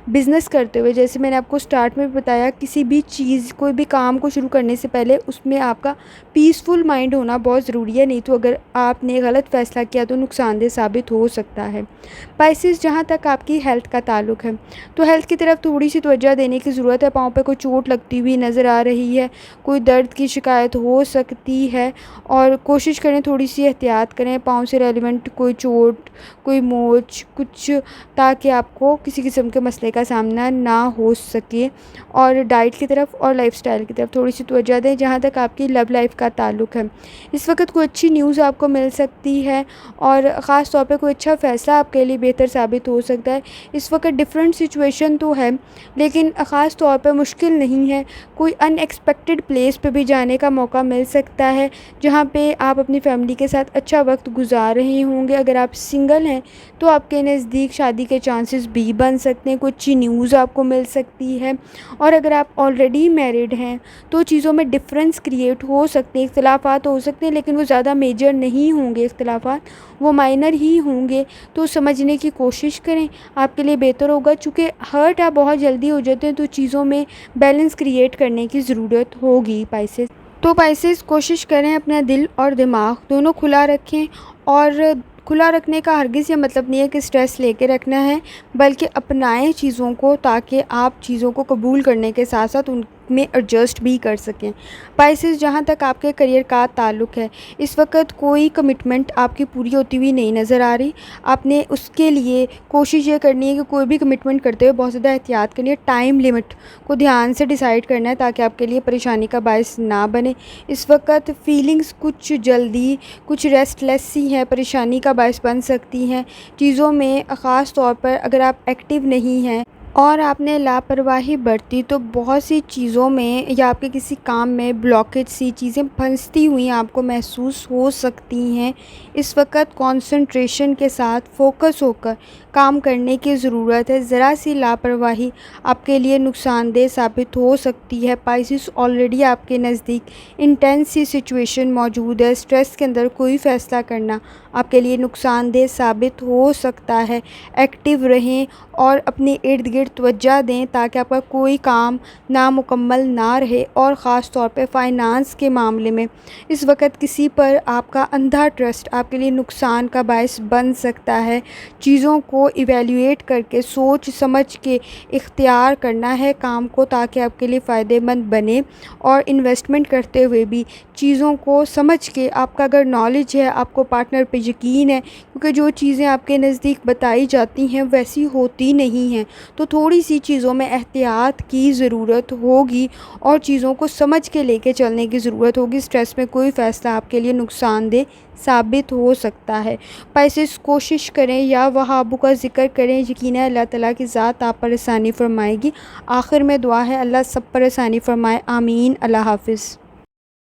بزنس کرتے ہوئے، جیسے میں نے آپ کو سٹارٹ میں بتایا، کسی بھی چیز، کوئی بھی کام کو شروع کرنے سے پہلے اس میں آپ کا پیسفل مائنڈ ہونا بہت ضروری ہے، نہیں تو اگر آپ نے غلط فیصلہ کیا تو نقصان دہ ثابت ہو سکتا ہے۔ پائسس جہاں تک آپ کی ہیلتھ کا تعلق ہے تو ہیلتھ کی طرف تھوڑی سی توجہ دینے کی ضرورت ہے۔ پاؤں پہ کوئی چوٹ لگتی ہوئی نظر آ رہی ہے، کوئی درد کی شکایت ہو سکتی ہے، اور کوشش کریں تھوڑی سی احتیاط کریں، پاؤں سے ریلیونٹ کوئی چوٹ، کوئی موچ، کچھ، تاکہ آپ کو کسی قسم کے مسئلے کا سامنا نہ ہو سکے۔ اور ڈائٹ کی طرف اور لائف سٹائل کی طرف تھوڑی سی توجہ دیں۔ جہاں تک آپ کی لو لائف کا تعلق ہے، اس وقت کوئی اچھی نیوز آپ کو مل سکتی ہے، اور خاص طور پہ کوئی اچھا فیصلہ آپ کے لیے بہتر ثابت ہو سکتا ہے۔ اس وقت ڈفرینٹ سچویشن تو ہے، لیکن خاص طور پہ مشکل نہیں ہے۔ کوئی ان ایکسپیکٹڈ پلیس پہ بھی جانے کا موقع مل سکتا ہے، جہاں پہ آپ اپنی فیملی کے ساتھ اچھا وقت گزار رہے ہوں گے۔ اگر آپ سنگل ہیں تو آپ کے نزدیک شادی کے چانسز بھی بن سکتے ہیں، کوئی اچھی نیوز آپ کو مل سکتی ہے۔ اور اگر آپ آلریڈی میرڈ ہیں تو چیزوں میں ڈفرینس کریٹ ہو سکتے ہیں، اختلافات ہو سکتے ہیں، لیکن وہ زیادہ میجر نہیں ہوں گے، اختلافات وہ مائنر ہی ہوں گے۔ تو سمجھنے کی کوشش کریں، آپ کے لیے بہتر ہوگا۔ چونکہ ہرٹ آپ بہت جلدی ہو جاتے ہیں تو چیزوں میں بیلنس کریٹ کرنے کی ضرورت ہوگی پائسس۔ تو پائسس کوشش کریں اپنا دل اور دماغ دونوں کھلا رکھیں، اور کھلا رکھنے کا ہرگز یہ مطلب نہیں ہے کہ سٹریس لے کے رکھنا ہے، بلکہ اپنائیں چیزوں کو تاکہ آپ چیزوں کو قبول کرنے کے ساتھ ساتھ ان میں ایڈجسٹ بھی کر سکیں۔ پائسس جہاں تک آپ کے کریئر کا تعلق ہے، اس وقت کوئی کمٹمنٹ آپ کی پوری ہوتی ہوئی نہیں نظر آ رہی۔ آپ نے اس کے لیے کوشش یہ کرنی ہے کہ کوئی بھی کمٹمنٹ کرتے ہوئے بہت زیادہ احتیاط کرنی ہے، ٹائم لمٹ کو دھیان سے ڈیسائیڈ کرنا ہے تاکہ آپ کے لیے پریشانی کا باعث نہ بنے۔ اس وقت فیلنگز کچھ جلدی، کچھ ریسٹ لیس سی ہیں، پریشانی کا باعث بن سکتی ہیں چیزوں میں۔ خاص طور پر اگر آپ ایکٹیو نہیں ہیں اور آپ نے لاپرواہی برتی تو بہت سی چیزوں میں یا آپ کے کسی کام میں بلاکیج سی چیزیں پھنستی ہوئی آپ کو محسوس ہو سکتی ہیں۔ اس وقت کانسنٹریشن کے ساتھ فوکس ہو کر کام کرنے کی ضرورت ہے۔ ذرا سی لاپرواہی آپ کے لیے نقصان دہ ثابت ہو سکتی ہے۔ پائسس آلریڈی آپ کے نزدیک انٹینس سی سچویشن موجود ہے، سٹریس کے اندر کوئی فیصلہ کرنا آپ کے لیے نقصان دہ ثابت ہو سکتا ہے۔ ایکٹیو رہیں اور اپنے ارد گرد توجہ دیں تاکہ آپ کا کوئی کام نامکمل نہ رہے، اور خاص طور پہ فائنانس کے معاملے میں اس وقت کسی پر آپ کا اندھا ٹرسٹ آپ کے لیے نقصان کا باعث بن سکتا ہے۔ چیزوں کو ایویلیویٹ کر کے سوچ سمجھ کے اختیار کرنا ہے کام کو تاکہ آپ کے لیے فائدہ مند بنے، اور انویسٹمنٹ کرتے ہوئے بھی چیزوں کو سمجھ کے، آپ کا اگر نالج ہے، آپ کو پارٹنر پہ یقین ہے، کیونکہ جو چیزیں آپ کے نزدیک بتائی جاتی ہیں ویسی ہوتی نہیں ہیں، تو تھوڑی سی چیزوں میں احتیاط کی ضرورت ہوگی اور چیزوں کو سمجھ کے لے کے چلنے کی ضرورت ہوگی۔ اسٹریس میں کوئی فیصلہ آپ کے لیے نقصان دہ ثابت ہو سکتا ہے۔ پائسیس کوشش کریں یا وہابوں کا ذکر کریں، یقیناً اللہ تعالیٰ کی ذات آپ پر آسانی فرمائے گی۔ آخر میں دعا ہے اللہ سب پر آسانی فرمائے، آمین۔ اللہ حافظ۔